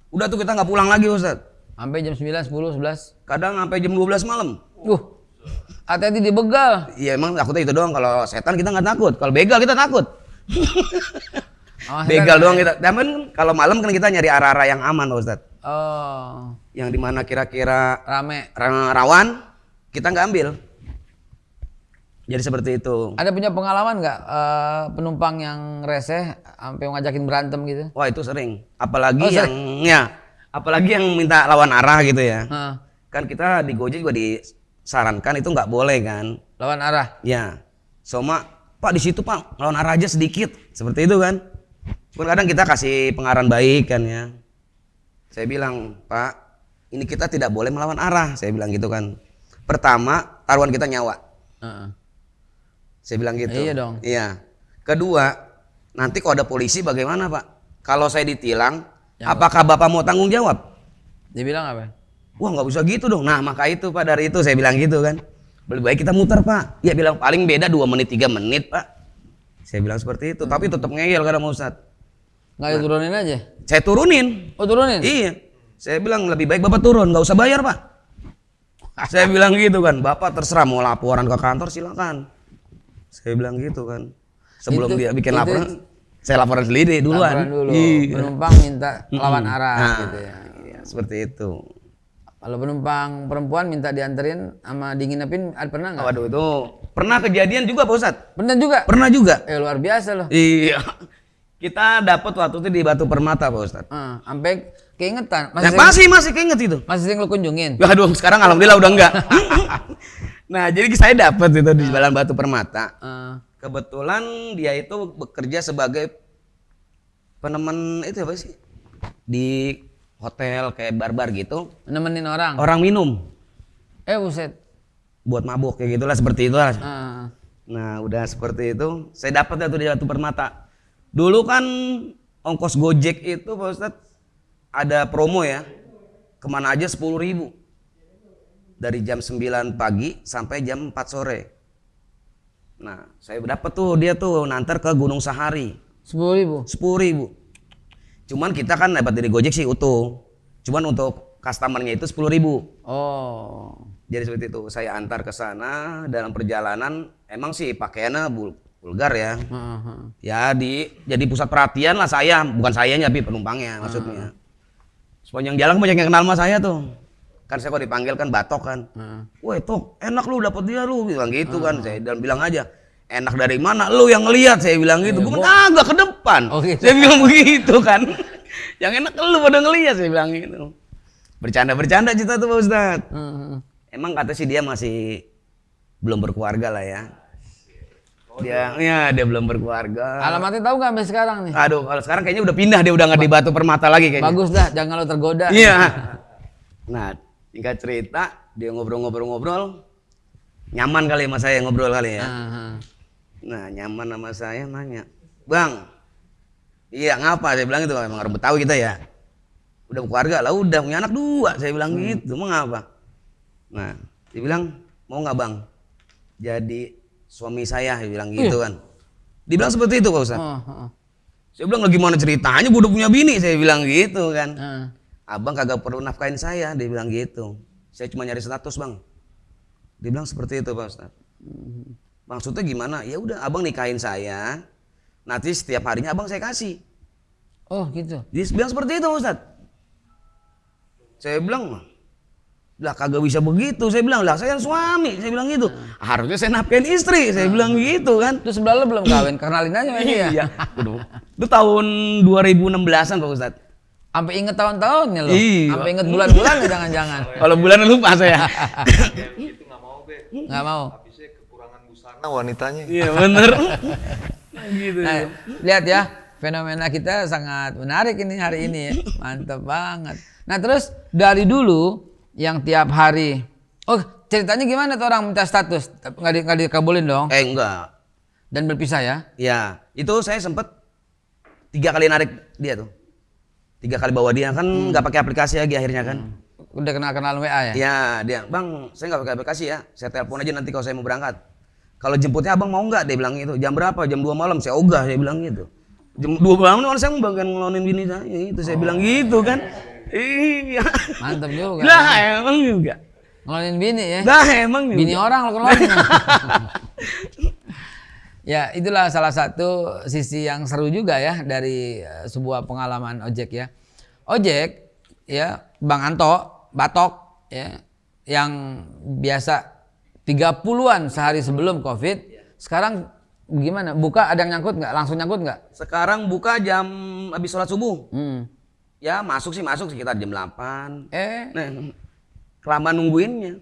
Udah tuh kita nggak pulang lagi Ustaz. Sampai jam 9, 10, 11. Kadang sampai jam 12 malam. Hati-hati dibegal. Iya emang takutnya itu doang. Kalau setan kita nggak takut. Kalau begal kita takut. Begal doang kita. Tapi kalau malam kan kita nyari arah-arah yang aman Ustaz. Oh. Yang dimana kira-kira Rame. rawan, kita nggak ambil. Jadi seperti itu. Ada punya pengalaman nggak penumpang yang reseh sampai ngajakin berantem gitu? Wah itu sering. Apalagi Oh, yang apalagi yang minta lawan arah gitu ya. Hah, Kan kita di Gojek juga disarankan itu nggak boleh kan. lawan arah. Ya. Soma, Pak di situ Pak lawan arah aja sedikit. Seperti itu kan. Pun kadang kita kasih pengarahan baik kan ya. Saya bilang, Pak, ini kita tidak boleh melawan arah. Saya bilang gitu kan. Pertama, taruhan kita nyawa. Heeh. Saya bilang gitu. Iya dong. Iya. Kedua, nanti kalau ada polisi bagaimana Pak? Kalau saya ditilang, apakah Bapak mau tanggung jawab? Dia bilang apa? Wah nggak bisa gitu dong. Nah maka itu Pak, dari itu saya bilang gitu kan. Lebih baik kita muter Pak. Ya bilang paling beda 2 menit 3 menit Pak. Saya bilang seperti itu. Tapi tetap ngeyel kadang Ustadz. Nggak diturunin aja? Saya turunin. Oh turunin? Iya. Saya bilang lebih baik Bapak turun, nggak usah bayar Pak. Saya bilang gitu kan. Bapak terserah mau laporan ke kantor silakan. Saya bilang gitu kan. Sebelum Itu- dia bikin itu- laporan, saya laporan sendiri duluan. Laporan dulu. Iya. Penumpang minta lawan arah Nah, gitu ya. iya, seperti itu. Kalau penumpang perempuan minta dianterin sama dinginepin, pernah nggak? Waduh itu pernah kejadian juga Pak Ustadz. Pernah juga? Pernah juga. Luar biasa loh. Iya. Kita dapat waktu itu di Batu Permata Pak Ustadz. Sampai keingetan. Masih keinget itu. Masih sering lu kunjungin? Waduh sekarang alhamdulillah udah enggak. Nah jadi saya dapat itu di Jalan Batu Permata. Ah, Kebetulan dia itu bekerja sebagai peneman itu apa sih? Di hotel kayak bar-bar gitu. nemenin orang. Orang minum Buset. buat mabuk kayak gitulah seperti itulah. Ah, Nah udah seperti itu saya dapat itu di Batu Permata. Dulu kan ongkos Gojek itu Pak Ustadz ada promo ya. Kemana aja 10.000. Dari jam 9 pagi sampai jam 4 sore. Nah saya dapat tuh dia tuh nantar ke Gunung Sahari 10.000. 10.000. Cuman kita kan dapat dari Gojek sih utuh. Cuman untuk customernya itu 10.000. Oh. Jadi seperti itu, saya antar ke sana dalam perjalanan emang sih pakaiannya vulgar ya. Ya jadi pusat perhatian lah saya, bukan sayanya tapi penumpangnya maksudnya. Sepanjang jalan banyak yang kenal sama saya tuh. Kan saya kok dipanggil kan batok kan. Woi Tok, enak lu dapet dia lu bilang gitu kan. Saya dan bilang aja, enak dari mana? Lu yang ngelihat saya bilang gitu. Bukan kagak ke depan. Oh, gitu. Saya bilang begitu kan. Yang enak lu pada ngelihat saya bilang gitu. Bercanda-bercanda cerita tuh Pak Ustadz. Emang kata sih dia masih belum berkeluarga lah ya. Dia belum berkeluarga. Alamatnya tahu nggak sampai sekarang nih? Aduh, kalau sekarang kayaknya udah pindah, dia udah nggak di Batu Permata lagi kayaknya. Bagus dah, jangan lo tergoda. Iya. Nah, singkat cerita, dia ngobrol-ngobrol, nyaman kali sama saya ngobrol kali ya. Nah, nyaman sama saya nanya, Bang, iya ngapa? Saya bilang itu, emang orang Betawi kita ya. Udah berkeluarga lah, udah punya anak 2, saya bilang gitu, mau ngapa? Nah, dia bilang, mau nggak Bang? Jadi suami saya bilang gitu kan. Dibilang seperti itu Pak Ustadz. Saya bilang lah gimana ceritanya, gue udah punya bini, saya bilang gitu kan. Abang kagak perlu nafkahin saya, dia bilang gitu. Saya cuma nyari status Bang. Dia bilang seperti itu Pak Ustadz. Maksudnya gimana? Ya udah abang nikahin saya, nanti setiap harinya abang saya kasih. Oh gitu. Dia bilang seperti itu Pak Ustadz. Saya bilang, lah kagak bisa begitu. Saya bilang, lah saya suami. Saya bilang gitu. Harusnya saya nafkahin istri. Saya bilang gitu kan. Terus sebelah lo belum kawin, kenalin aja sama dia. Iya. Itu tahun 2016an Pak Ustadz. Sampai inget tahun-tahunnya lo. Iya. Sampai inget bulan-bulan jangan-jangan. Kalau bulan lupa saya. Itu nggak mau be. Nggak mau. Habisnya kekurangan busana wanitanya. Iya bener. Gitu. Nah, lihat ya, fenomena kita sangat menarik ini hari ini ya. Mantap banget. Nah terus dari dulu yang tiap hari, oh ceritanya gimana tuh orang minta status? Nggak dikabulin dong? Enggak. Dan berpisah ya? Ya, itu saya sempet 3 kali narik dia tuh. 3 kali bawa dia kan nggak pakai aplikasi lagi akhirnya kan. Udah kenal WA ya? Ya dia, Bang saya nggak pakai aplikasi ya, saya telepon aja nanti kalau saya mau berangkat. Kalau jemputnya abang mau nggak? Dia bilang gitu. Jam berapa? Jam 2 malam. Saya ogah, saya bilang gitu. Jam 2 malam saya mau bagian ngelonin bini saya, itu saya bilang gitu kan. Iya. Mantap juga. Lah emang juga. Ngelonin bini ya? Lah emang juga. Bini orang lo ngelonin. Ya itulah salah satu sisi yang seru juga ya dari sebuah pengalaman ojek ya. Ojek ya Bang Anto, Batok ya yang biasa 30-an sehari sebelum COVID. Sekarang gimana? Buka ada yang nyangkut nggak? Langsung nyangkut nggak? Sekarang buka jam habis sholat subuh. Ya masuk sekitar jam 8. Nah, kelamaan nungguinnya.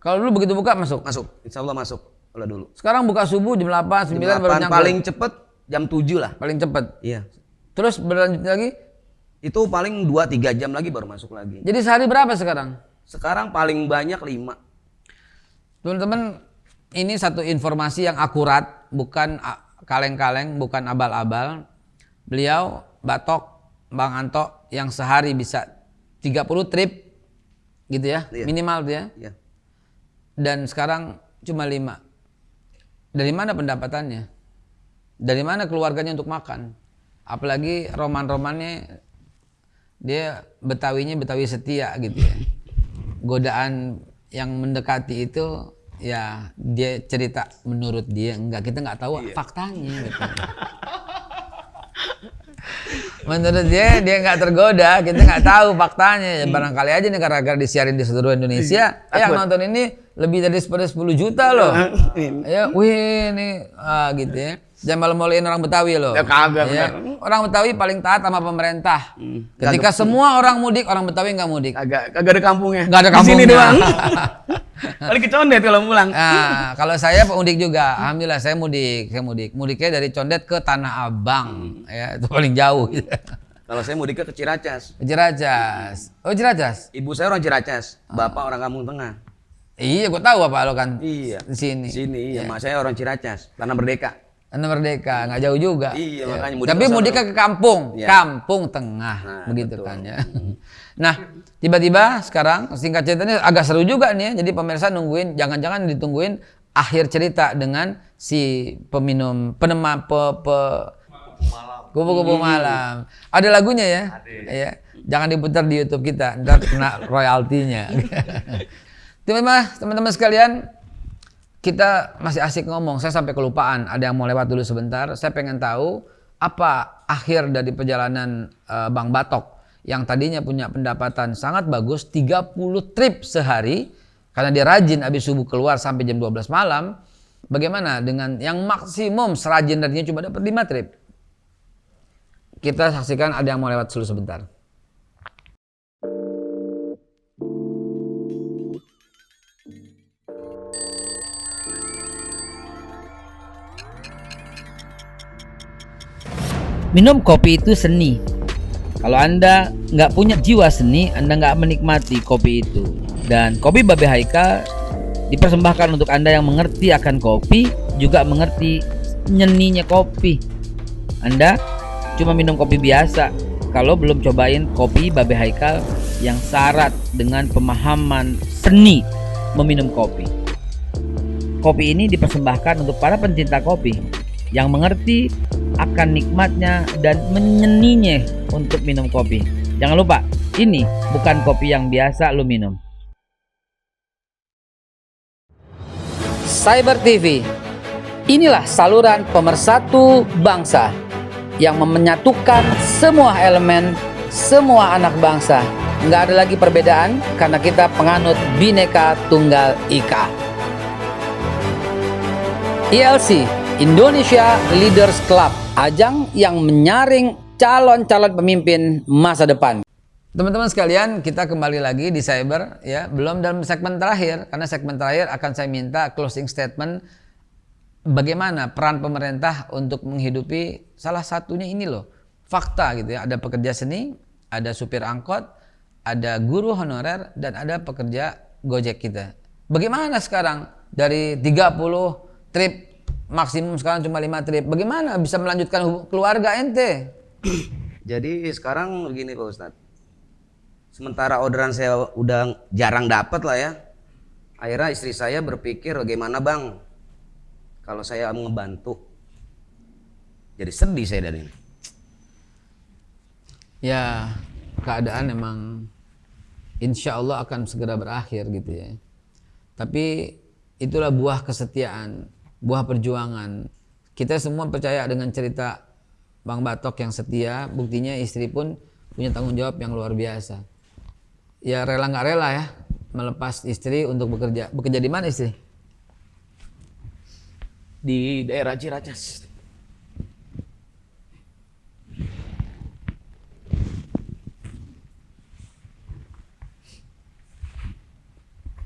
Kalau dulu begitu buka masuk? Masuk, insya Allah masuk kalau dulu. Sekarang buka subuh jam 8, 9 Jam baru 8 nyangkut? paling cepet jam 7 lah. Paling cepet? Iya. Terus berlanjut lagi? Itu paling 2-3 jam lagi baru masuk lagi. Jadi sehari berapa sekarang? Sekarang paling banyak 5. Teman-teman, ini satu informasi yang akurat, bukan kaleng-kaleng, bukan abal-abal. Beliau, Batok, Bang Anto, yang sehari bisa 30 trip, gitu ya, Iya. minimal tuh ya. Iya. Dan sekarang cuma 5. Dari mana pendapatannya? Dari mana keluarganya untuk makan? Apalagi roman-romannya, dia Betawinya Betawi setia gitu ya. Godaan yang mendekati itu ya dia cerita menurut dia, enggak, kita nggak tahu faktanya gitu. Menurut dia nggak tergoda, kita nggak tahu faktanya. Ya, barangkali aja nih gara-gara disiarin di seluruh Indonesia, yang nonton ini lebih dari 10 juta loh. Ya, wih ini gitu ya. Jangan malu-maluin orang Betawi loh. Ya, kagak, Ya, bener. orang Betawi paling taat sama pemerintah. Ketika semua orang mudik, orang Betawi nggak mudik. Kagak ada kampungnya. Nggak ada Di sini kampungnya. doang. Paling ke Condet kalau pulang. Nah, kalau saya pemudik juga, alhamdulillah saya mudik. Mudiknya dari Condet ke Tanah Abang, ya itu paling jauh. Kalau saya mudiknya ke Ciracas. Ciracas. Oh Ciracas. Ibu saya orang Ciracas, bapak orang Kampung Tengah. Iya, gue tahu apa lo kan. Iya. Di sini. Sini, iya. Mak saya orang Ciracas, Tanah Merdeka. Tanah Merdeka, nggak jauh juga. Iya, Ya. makanya mudik Tapi ke sana. mudiknya ke kampung, Iya. Kampung Tengah, Nah, begitu betul. kan ya. Nah, tiba-tiba sekarang singkat ceritanya agak seru juga nih ya. Jadi pemirsa nungguin, jangan-jangan ditungguin akhir cerita dengan si kupu-kupu malam. Ada lagunya ya? Ya. Jangan diputar di YouTube kita, ntar kena royaltinya. Teman-teman sekalian, kita masih asik ngomong. Saya sampai kelupaan. Ada yang mau lewat dulu sebentar. Saya pengen tahu apa akhir dari perjalanan Bang Batok yang tadinya punya pendapatan sangat bagus, 30 trip sehari karena dia rajin habis subuh keluar sampai jam 12 malam. Bagaimana dengan yang maksimum serajin darinya cuma dapat 5 trip? Kita saksikan, ada yang mau lewat dulu sebentar. Minum kopi itu seni. Kalau Anda nggak punya jiwa seni, Anda nggak menikmati kopi itu. Dan kopi Babe Haikal dipersembahkan untuk Anda yang mengerti akan kopi, juga mengerti nyeninya kopi. Anda cuma minum kopi biasa kalau belum cobain kopi Babe Haikal yang syarat dengan pemahaman seni meminum kopi. Kopi ini dipersembahkan untuk para pencinta kopi yang mengerti akan nikmatnya dan menyeninya untuk minum kopi. Jangan lupa, ini bukan kopi yang biasa lo minum. Cyber TV, inilah saluran pemersatu bangsa yang menyatukan semua elemen, semua anak bangsa. Nggak ada lagi perbedaan karena kita penganut Bhinneka Tunggal Ika. ILC, Indonesia Leaders Club, ajang yang menyaring calon-calon pemimpin masa depan. Teman-teman sekalian, kita kembali lagi di Cyber ya, belum dalam segmen terakhir, karena segmen terakhir akan saya minta closing statement bagaimana peran pemerintah untuk menghidupi salah satunya ini loh, fakta gitu ya, ada pekerja seni, ada supir angkot, ada guru honorer, dan ada pekerja Gojek kita. Bagaimana sekarang dari 30 trip maksimum sekarang cuma 5 trip, bagaimana bisa melanjutkan keluarga ente? Jadi sekarang begini Pak Ustadz. Sementara orderan saya udah jarang dapat lah ya. Akhirnya istri saya berpikir bagaimana Bang kalau saya ngebantu. Jadi sedih saya dari ini. Ya, keadaan emang insya Allah akan segera berakhir gitu ya. Tapi itulah buah kesetiaan, buah perjuangan. Kita semua percaya dengan cerita Bang Batok yang setia, buktinya istri pun punya tanggung jawab yang luar biasa. Ya rela nggak rela ya, melepas istri untuk bekerja. Bekerja di mana istri? Di daerah Ciracas.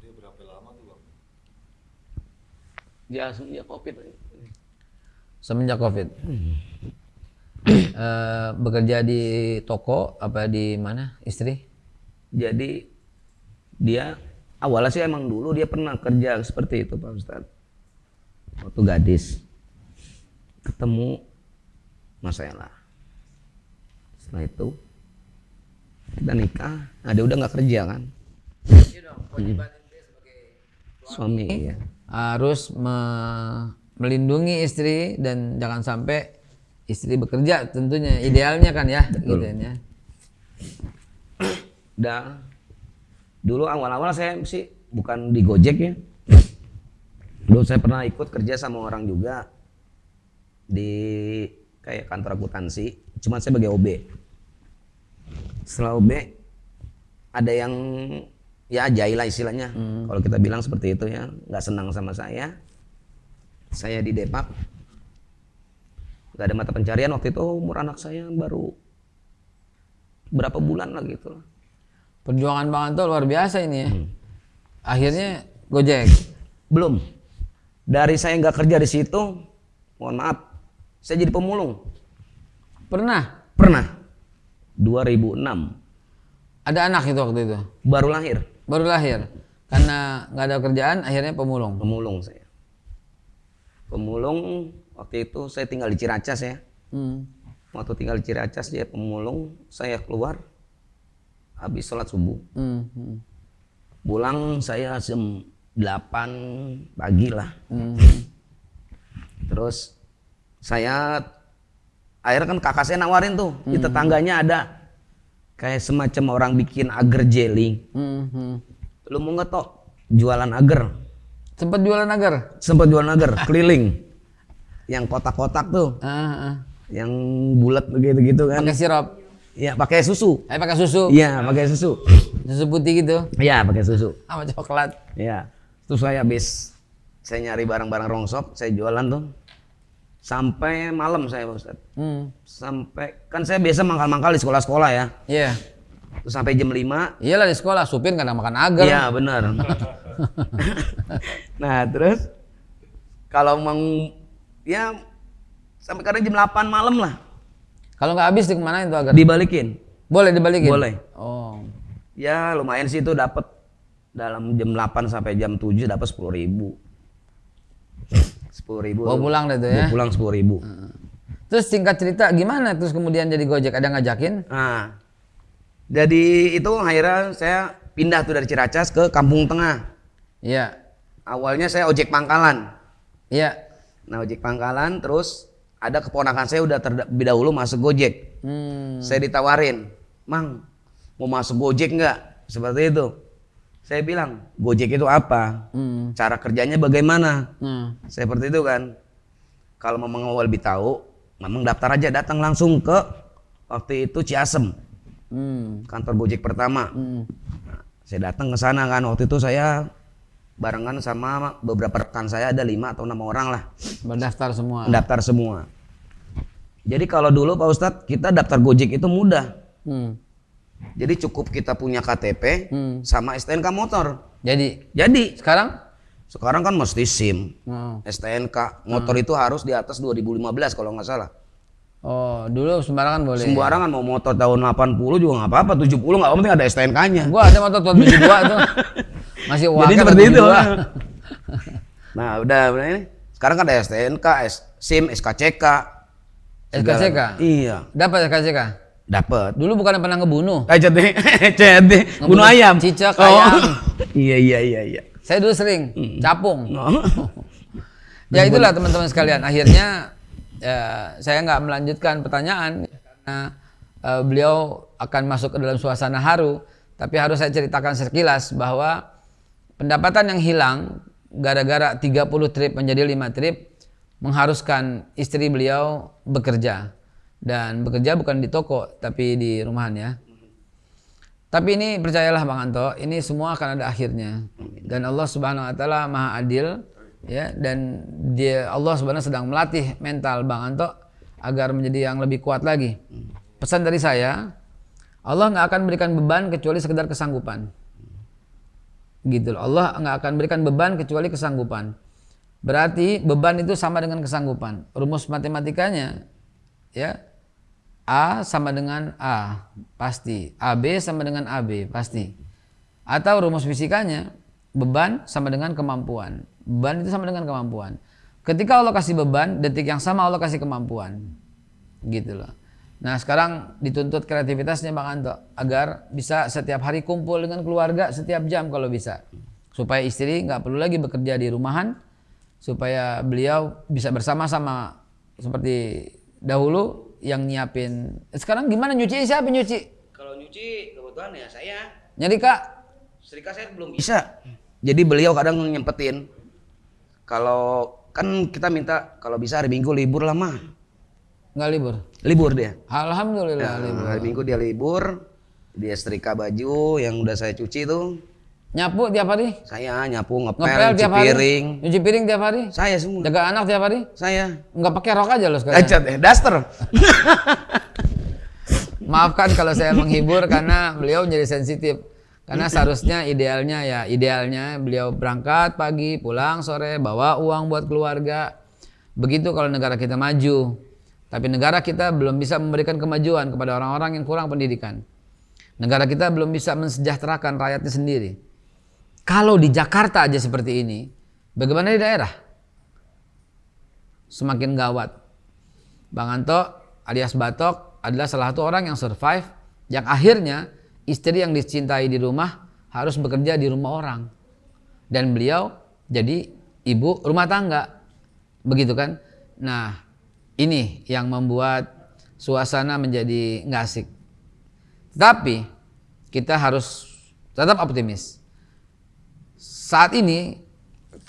Dia berapa lama tuh bang? Dia semenjak COVID. Semenjak Covid. Bekerja di toko apa di mana istri? Jadi dia awalnya sih emang dulu dia pernah kerja seperti itu Pak Ustadz. Waktu gadis ketemu Mas Ella. Setelah itu kita nikah, nah dia udah nggak kerja kan. Suami ya. Harus melindungi istri dan jangan sampai istri bekerja tentunya idealnya kan ya. Gitu ya. Udah dulu awal-awal saya sih bukan di Gojek ya. Dulu saya pernah ikut kerja sama orang juga di kayak kantor akuntansi, cuma saya sebagai OB. Setelah OB ada yang ya jahil lah istilahnya, kalau kita bilang seperti itu ya, nggak senang sama saya. Saya di Depak, nggak ada mata pencarian waktu itu, umur anak saya baru berapa bulan lah gitu. Perjuangan Bang Anto luar biasa ini ya. Akhirnya Gojek. Belum. Dari saya nggak kerja di situ, mohon maaf, saya jadi pemulung. Pernah? Pernah. 2006. Ada anak itu waktu itu? Baru lahir. Baru lahir? Karena nggak ada kerjaan akhirnya pemulung? Pemulung saya. Pemulung waktu itu saya tinggal di Ciracas ya. Waktu tinggal di Ciracas dia pemulung, saya keluar habis sholat subuh. Pulang saya jam 8 pagi lah. Terus saya akhirnya kan kakak saya nawarin tuh di tetangganya ada kayak semacam orang bikin agar jelly. Lu mau nggak tok jualan agar? Sempat jualan agar? Sempat jualan agar keliling. Yang kotak-kotak tuh. Yang bulat begitu-gitu kan. Pakai sirup? Iya, pakai susu. Pakai susu? Iya, pakai susu. Susu putih gitu? Iya, pakai susu. Sama coklat? Iya. Terus saya habis saya nyari barang-barang rongsok, saya jualan tuh. Sampai malam saya Pak Ustadz. Sampai, kan saya biasa mangkal-mangkal di sekolah-sekolah ya. Iya. Terus sampai jam 5. Iyalah di sekolah, supir kadang makan agar. Iya benar. Nah terus, kalau mau, ya sampai kadang jam 8 malam lah. Kalau nggak habis dikemanain tuh agar? Dibalikin. Boleh dibalikin? Boleh. Oh. Ya lumayan sih itu dapat dalam jam 8 sampai jam 7 dapat 10.000. 10.000. Bawa pulang deh tuh ya? Bawa pulang 10.000. Terus singkat cerita gimana terus kemudian jadi Gojek? Ada ngajakin? Nah, jadi itu akhirnya saya pindah tuh dari Ciracas ke Kampung Tengah. Iya. Awalnya saya ojek pangkalan. Iya. Nah ojek pangkalan terus ada keponakan saya udah terlebih dahulu masuk Gojek. Saya ditawarin, Mang mau masuk Gojek nggak? Seperti itu. Saya bilang, Gojek itu apa? Cara kerjanya bagaimana? Seperti itu kan. Kalau Mamang mau lebih tahu, Mamang daftar aja, datang langsung ke waktu itu Ciasem, kantor Gojek pertama. Nah, saya datang ke sana kan. Waktu itu saya barengan sama beberapa rekan saya, ada 5 atau 6 orang lah. Berdaftar semua. Daftar semua. Jadi kalau dulu Pak Ustadz kita daftar Gojek itu mudah. Jadi cukup kita punya KTP sama STNK motor. Jadi Sekarang kan mesti SIM, STNK motor itu harus di atas 2015 kalau nggak salah. Oh, dulu sembarangan boleh. Sembarangan mau motor tahun 80 juga nggak apa-apa, 70 nggak penting ada STNK-nya. Gua ada motor tahun 72 tuh. Masih wakil. Jadi seperti itu. Nah, udah ini. Sekarang kan ada STNK, SIM, SKCK. SKCK? Iya. Dapat SKCK? Dapat. Dulu bukan pernah ngebunuh. CT, bunuh ayam. Cicak ayam. Iya. Saya dulu sering capung. Ya itulah teman-teman sekalian. Akhirnya saya nggak melanjutkan pertanyaan karena beliau akan masuk ke dalam suasana haru. Tapi harus saya ceritakan sekilas bahwa pendapatan yang hilang gara-gara 30 trip menjadi 5 trip mengharuskan istri beliau bekerja. Dan bekerja bukan di toko tapi di rumahan ya. Tapi ini percayalah Bang Anto, ini semua akan ada akhirnya. Dan Allah Subhanahu wa taala Maha Adil ya, dan Allah sebenarnya sedang melatih mental Bang Anto agar menjadi yang lebih kuat lagi. Pesan dari saya, Allah nggak akan berikan beban kecuali sekedar kesanggupan. Gitu loh. Allah nggak akan berikan beban kecuali kesanggupan. Berarti beban itu sama dengan kesanggupan. Rumus matematikanya ya, A sama dengan A, pasti. AB sama dengan AB, pasti. Atau rumus fisikanya, beban sama dengan kemampuan. Beban itu sama dengan kemampuan. Ketika Allah kasih beban, detik yang sama Allah kasih kemampuan. Gitu loh. Nah sekarang dituntut kreativitasnya Bang Anto, agar bisa setiap hari kumpul dengan keluarga setiap jam kalau bisa. Supaya istri nggak perlu lagi bekerja di rumahan, supaya beliau bisa bersama-sama seperti dahulu yang nyiapin. Sekarang gimana nyuci? Siapa nyuci? Kalau nyuci kebetulan ya saya. Nyerika? Setrika saya belum bisa. Jadi beliau kadang nyempetin. Kalau kan kita minta kalau bisa hari Minggu libur lah mah. Nggak libur? Libur dia. Alhamdulillah libur. Hari Minggu dia libur. Dia setrika baju yang udah saya cuci tuh. Nyapu tiap hari? Saya nyapu, Ngepel ngepel, nyuci tiap hari? piring. Nyuci piring tiap hari? Saya semua. Jaga anak tiap hari? Saya. Nggak pakai rok aja loh sekarang? Daster. Maafkan kalau saya menghibur karena beliau menjadi sensitif. Karena seharusnya idealnya beliau berangkat pagi, pulang sore, bawa uang buat keluarga. Begitu kalau negara kita maju. Tapi negara kita belum bisa memberikan kemajuan kepada orang-orang yang kurang pendidikan. Negara kita belum bisa mensejahterakan rakyatnya sendiri. Kalau di Jakarta aja seperti ini, bagaimana di daerah? Semakin gawat. Bang Anto alias Batok adalah salah satu orang yang survive, yang akhirnya istri yang dicintai di rumah harus bekerja di rumah orang. Dan beliau jadi ibu rumah tangga. Begitu kan? Nah, ini yang membuat suasana menjadi nggak asik. Tapi kita harus tetap optimis. Saat ini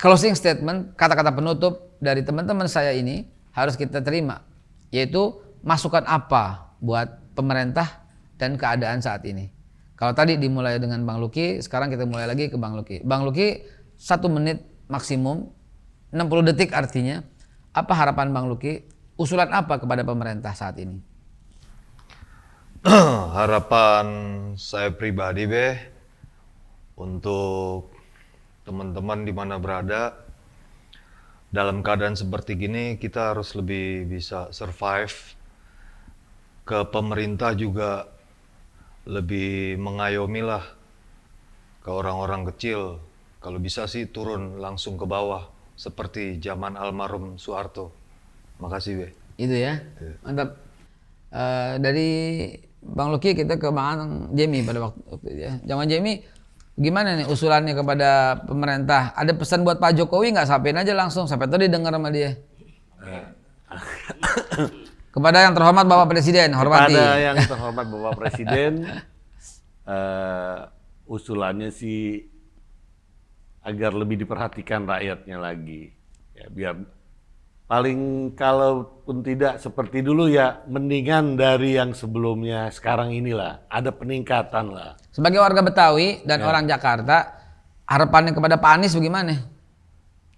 closing statement, kata-kata penutup dari teman-teman saya ini harus kita terima, yaitu masukan apa buat pemerintah dan keadaan saat ini. Kalau tadi dimulai dengan Bang Luki, sekarang kita mulai lagi ke Bang Luki. Bang Luki 1 menit maksimum, 60 detik artinya. Apa harapan Bang Luki? Usulan apa kepada pemerintah saat ini? Harapan saya pribadi untuk teman-teman di mana berada, dalam keadaan seperti gini kita harus lebih bisa survive. Ke pemerintah juga lebih mengayomi lah ke orang-orang kecil. Kalau bisa sih turun langsung ke bawah seperti zaman almarhum Soeharto. Makasih Itu ya, mantap. Dari Bang Luki kita ke Bang Jemi pada waktu itu ya. Zaman Jemi, gimana nih usulannya kepada pemerintah? Ada pesan buat Pak Jokowi nggak? Sampein aja langsung, sampai tadi dengar sama dia. Kepada yang terhormat Bapak Presiden, hormati. Kepada yang terhormat Bapak Presiden, usulannya sih agar lebih diperhatikan rakyatnya lagi. Ya, biar paling kalaupun tidak seperti dulu ya mendingan dari yang sebelumnya. Sekarang inilah ada peningkatan lah. Sebagai warga Betawi dan orang Jakarta, harapannya kepada Pak Anies bagaimana?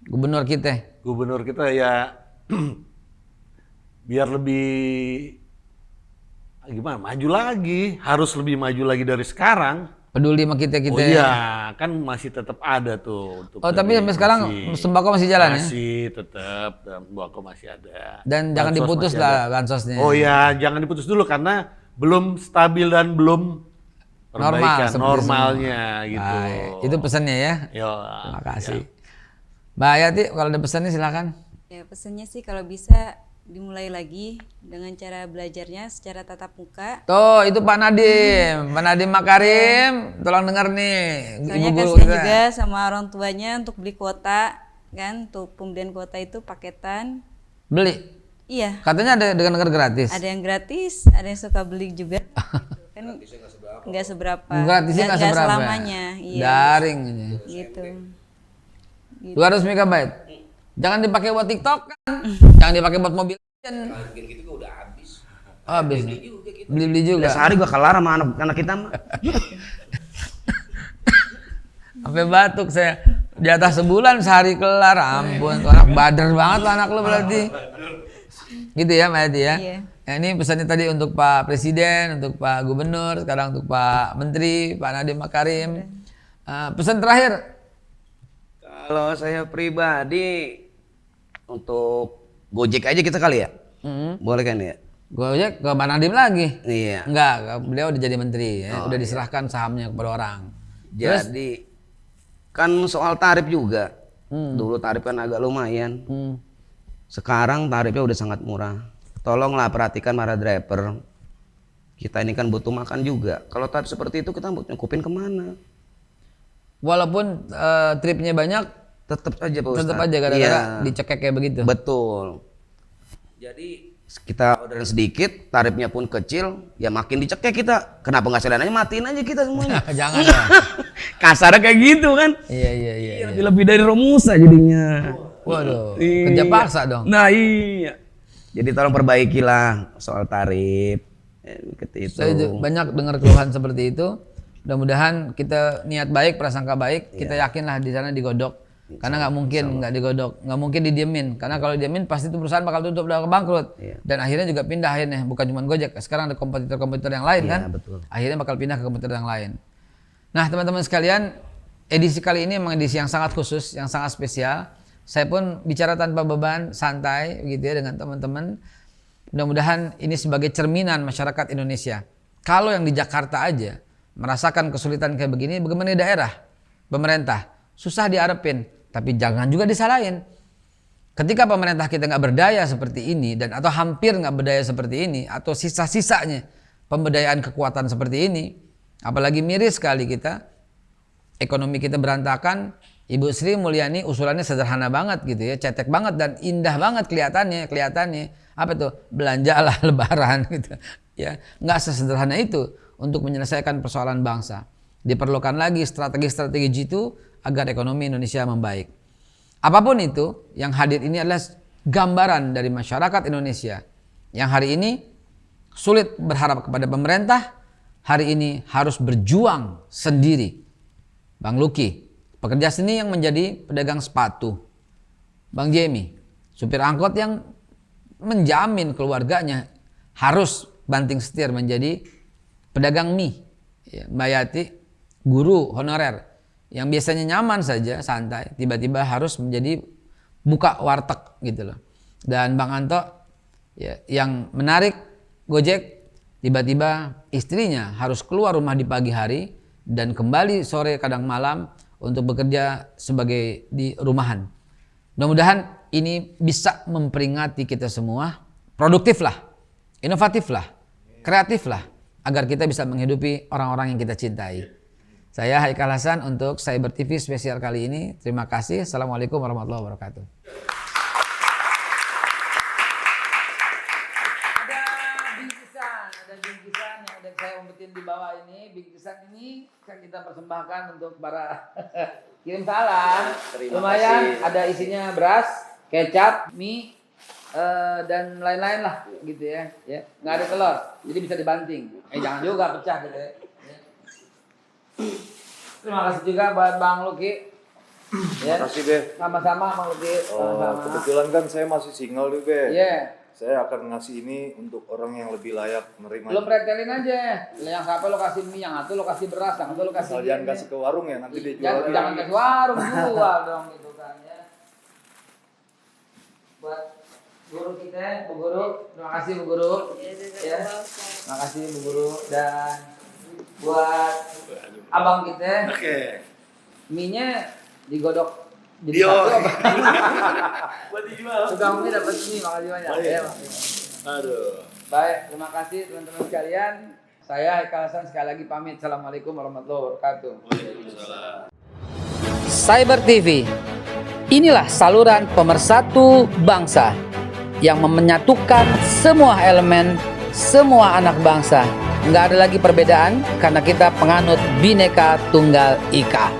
Gubernur kita. Gubernur kita ya biar lebih gimana? Maju lagi, harus lebih maju lagi dari sekarang. Peduli sama kita. Oh iya, kan masih tetap ada tuh. Untuk tapi sampai sekarang sembako masih jalan ya? Masih tetap, sembako masih ada. Dan jangan diputus lah bansosnya. Oh iya, jangan diputus dulu karena belum stabil dan belum perbaikan normalnya gitu. Baik. Itu pesannya ya. Yo, terima kasih. Mbak Ayati, kalau ada pesannya silakan. Ya pesannya sih kalau bisa dimulai lagi dengan cara belajarnya secara tatap muka. Tuh, itu Pak Nadim. Pak Nadim Makarim, tolong dengar nih. Soalnya Ibu guru kasihan kita. juga sama orang tuanya untuk beli kuota, kan? Untuk pembelian kuota itu paketan. Beli? Iya. Katanya ada dengan gratis. Ada yang gratis, ada yang suka beli juga. Kan nggak seberapa. Gratisnya nggak seberapa. Selamanya. Iya. Daring. Gitu. 200 MB. Jangan dipakai buat TikTok kan. Jangan dipakai buat mobil. Bikin gitu udah habis. Oh, habis. Beli-beli juga. Sehari gua kelar sama anak kita mah. Sampai batuk saya. Di atas sebulan sehari kelar. Ampun, tuh anak bader banget lah anak lu berarti. Gitu ya, Mbak Yati ya. Iya. Ya, ini pesannya tadi untuk Pak Presiden, untuk Pak Gubernur, sekarang untuk Pak Menteri, Pak Nadiem Makarim. Pesan terakhir. Kalau saya pribadi untuk Gojek aja kita kali ya. Boleh kan ya? Gojek ke Pak Nadiem lagi. Iya. Enggak, beliau udah jadi menteri ya. Udah diserahkan sahamnya kepada orang. Jadi kan soal tarif juga. Dulu tarif kan agak lumayan. Sekarang tarifnya udah sangat murah. Tolonglah perhatikan para driver. Kita ini kan butuh makan juga. Kalau tarif seperti itu kita mau nyukupin kemana? Walaupun tripnya banyak, Tetap aja Pak Ustadz. tetap aja gara-gara Iya. dicekek kayak begitu. Betul. Jadi kita orderan sedikit, tarifnya pun kecil, ya makin dicekek kita. Kenapa nggak sekalian aja matiin aja kita semuanya? Jangan dong. Kasarnya kayak gitu kan? Iya. Lebih dari Romusa jadinya. Waduh, Iya. kerja paksa dong. Nah iya. Jadi tolong perbaikilah soal tarif. Gitu itu. Saya banyak dengar keluhan seperti itu. Mudah-mudahan kita niat baik, prasangka baik, kita yakinlah di sana digodok. Karena nggak mungkin nggak digodok, nggak mungkin didiemin. Karena kalau didiemin pasti itu perusahaan bakal tutup, udah bangkrut. Dan akhirnya juga pindah akhirnya, bukan cuma Gojek. Sekarang ada kompetitor-kompetitor yang lain kan. Betul. Akhirnya bakal pindah ke kompetitor yang lain. Nah teman-teman sekalian, edisi kali ini memang edisi yang sangat khusus, yang sangat spesial. Saya pun bicara tanpa beban, santai gitu ya dengan teman-teman. Mudah-mudahan ini sebagai cerminan masyarakat Indonesia. Kalau yang di Jakarta aja merasakan kesulitan kayak begini, bagaimana di daerah? Pemerintah susah diarepin. Tapi jangan juga disalahin. Ketika pemerintah kita nggak berdaya seperti ini dan atau hampir nggak berdaya seperti ini atau sisa-sisanya pemberdayaan kekuatan seperti ini, apalagi miris sekali kita, ekonomi kita berantakan. Ibu Sri Mulyani usulannya sederhana banget gitu ya, cetek banget dan indah banget kelihatannya. Apa tuh? Belanjalah Lebaran gitu ya. Nggak sesederhana itu untuk menyelesaikan persoalan bangsa. Diperlukan lagi strategi-strategi jitu agar ekonomi Indonesia membaik. Apapun itu, yang hadir ini adalah gambaran dari masyarakat Indonesia yang hari ini sulit berharap kepada pemerintah, hari ini harus berjuang sendiri. Bang Luki, pekerja seni yang menjadi pedagang sepatu. Bang Jemi, supir angkot yang menjamin keluarganya harus banting setir menjadi pedagang mie. Mbak Yati, guru honorer yang biasanya nyaman saja, santai, tiba-tiba harus menjadi buka warteg gitu loh. Dan Bang Anto ya, yang menarik Gojek, tiba-tiba istrinya harus keluar rumah di pagi hari dan kembali sore kadang malam untuk bekerja sebagai di rumahan. Mudah-mudahan ini bisa memperingati kita semua, produktiflah, inovatiflah, kreatiflah, agar kita bisa menghidupi orang-orang yang kita cintai. Saya Haikal Hasan untuk Cyber TV spesial kali ini. Terima kasih. Assalamualaikum warahmatullahi wabarakatuh. Ada bingkisan yang udah saya umpetin di bawah ini. Bingkisan ini kan kita persembahkan untuk para kirim salam. Lumayan, ada isinya beras, kecap, mie, dan lain-lain lah gitu ya. Nggak ada telur, jadi bisa dibanting. Jangan juga pecah gitu ya. Terima kasih juga buat Bang Luki. Ya. Terima kasih Be. Sama-sama Bang Luki. Sama-sama. Kebetulan kan saya masih single nih Be. Iya. Saya akan ngasih ini untuk orang yang lebih layak menerima. Lo pretelin aja. Yang satu lo kasih mie, yang satu lo kasih beras, yang satu lo kasih. Jangan kasih ke warung ya, nanti dia jual. Jangan kasih warung, jual dong gitu kan ya. Buat guru kita, Bu Guru, terima kasih Bu Guru. Ya. Terima kasih Bu Guru dan buat abang kita. Oke. Mie-nya digodok jadi satu apa? Buat dijual. Tukang mie dapat mie, makasih banyak. Ya, Aduh. baik, terima kasih teman-teman sekalian. Saya Haikal Hasan sekali lagi pamit. Assalamualaikum warahmatullahi wabarakatuh. Cyber TV. Inilah saluran pemersatu bangsa yang menyatukan semua elemen, semua anak bangsa. Nggak ada lagi perbedaan karena kita penganut Bhinneka Tunggal Ika.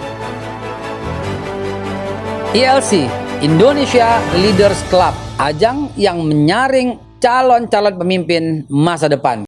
ILC, Indonesia Leaders Club, ajang yang menyaring calon-calon pemimpin masa depan.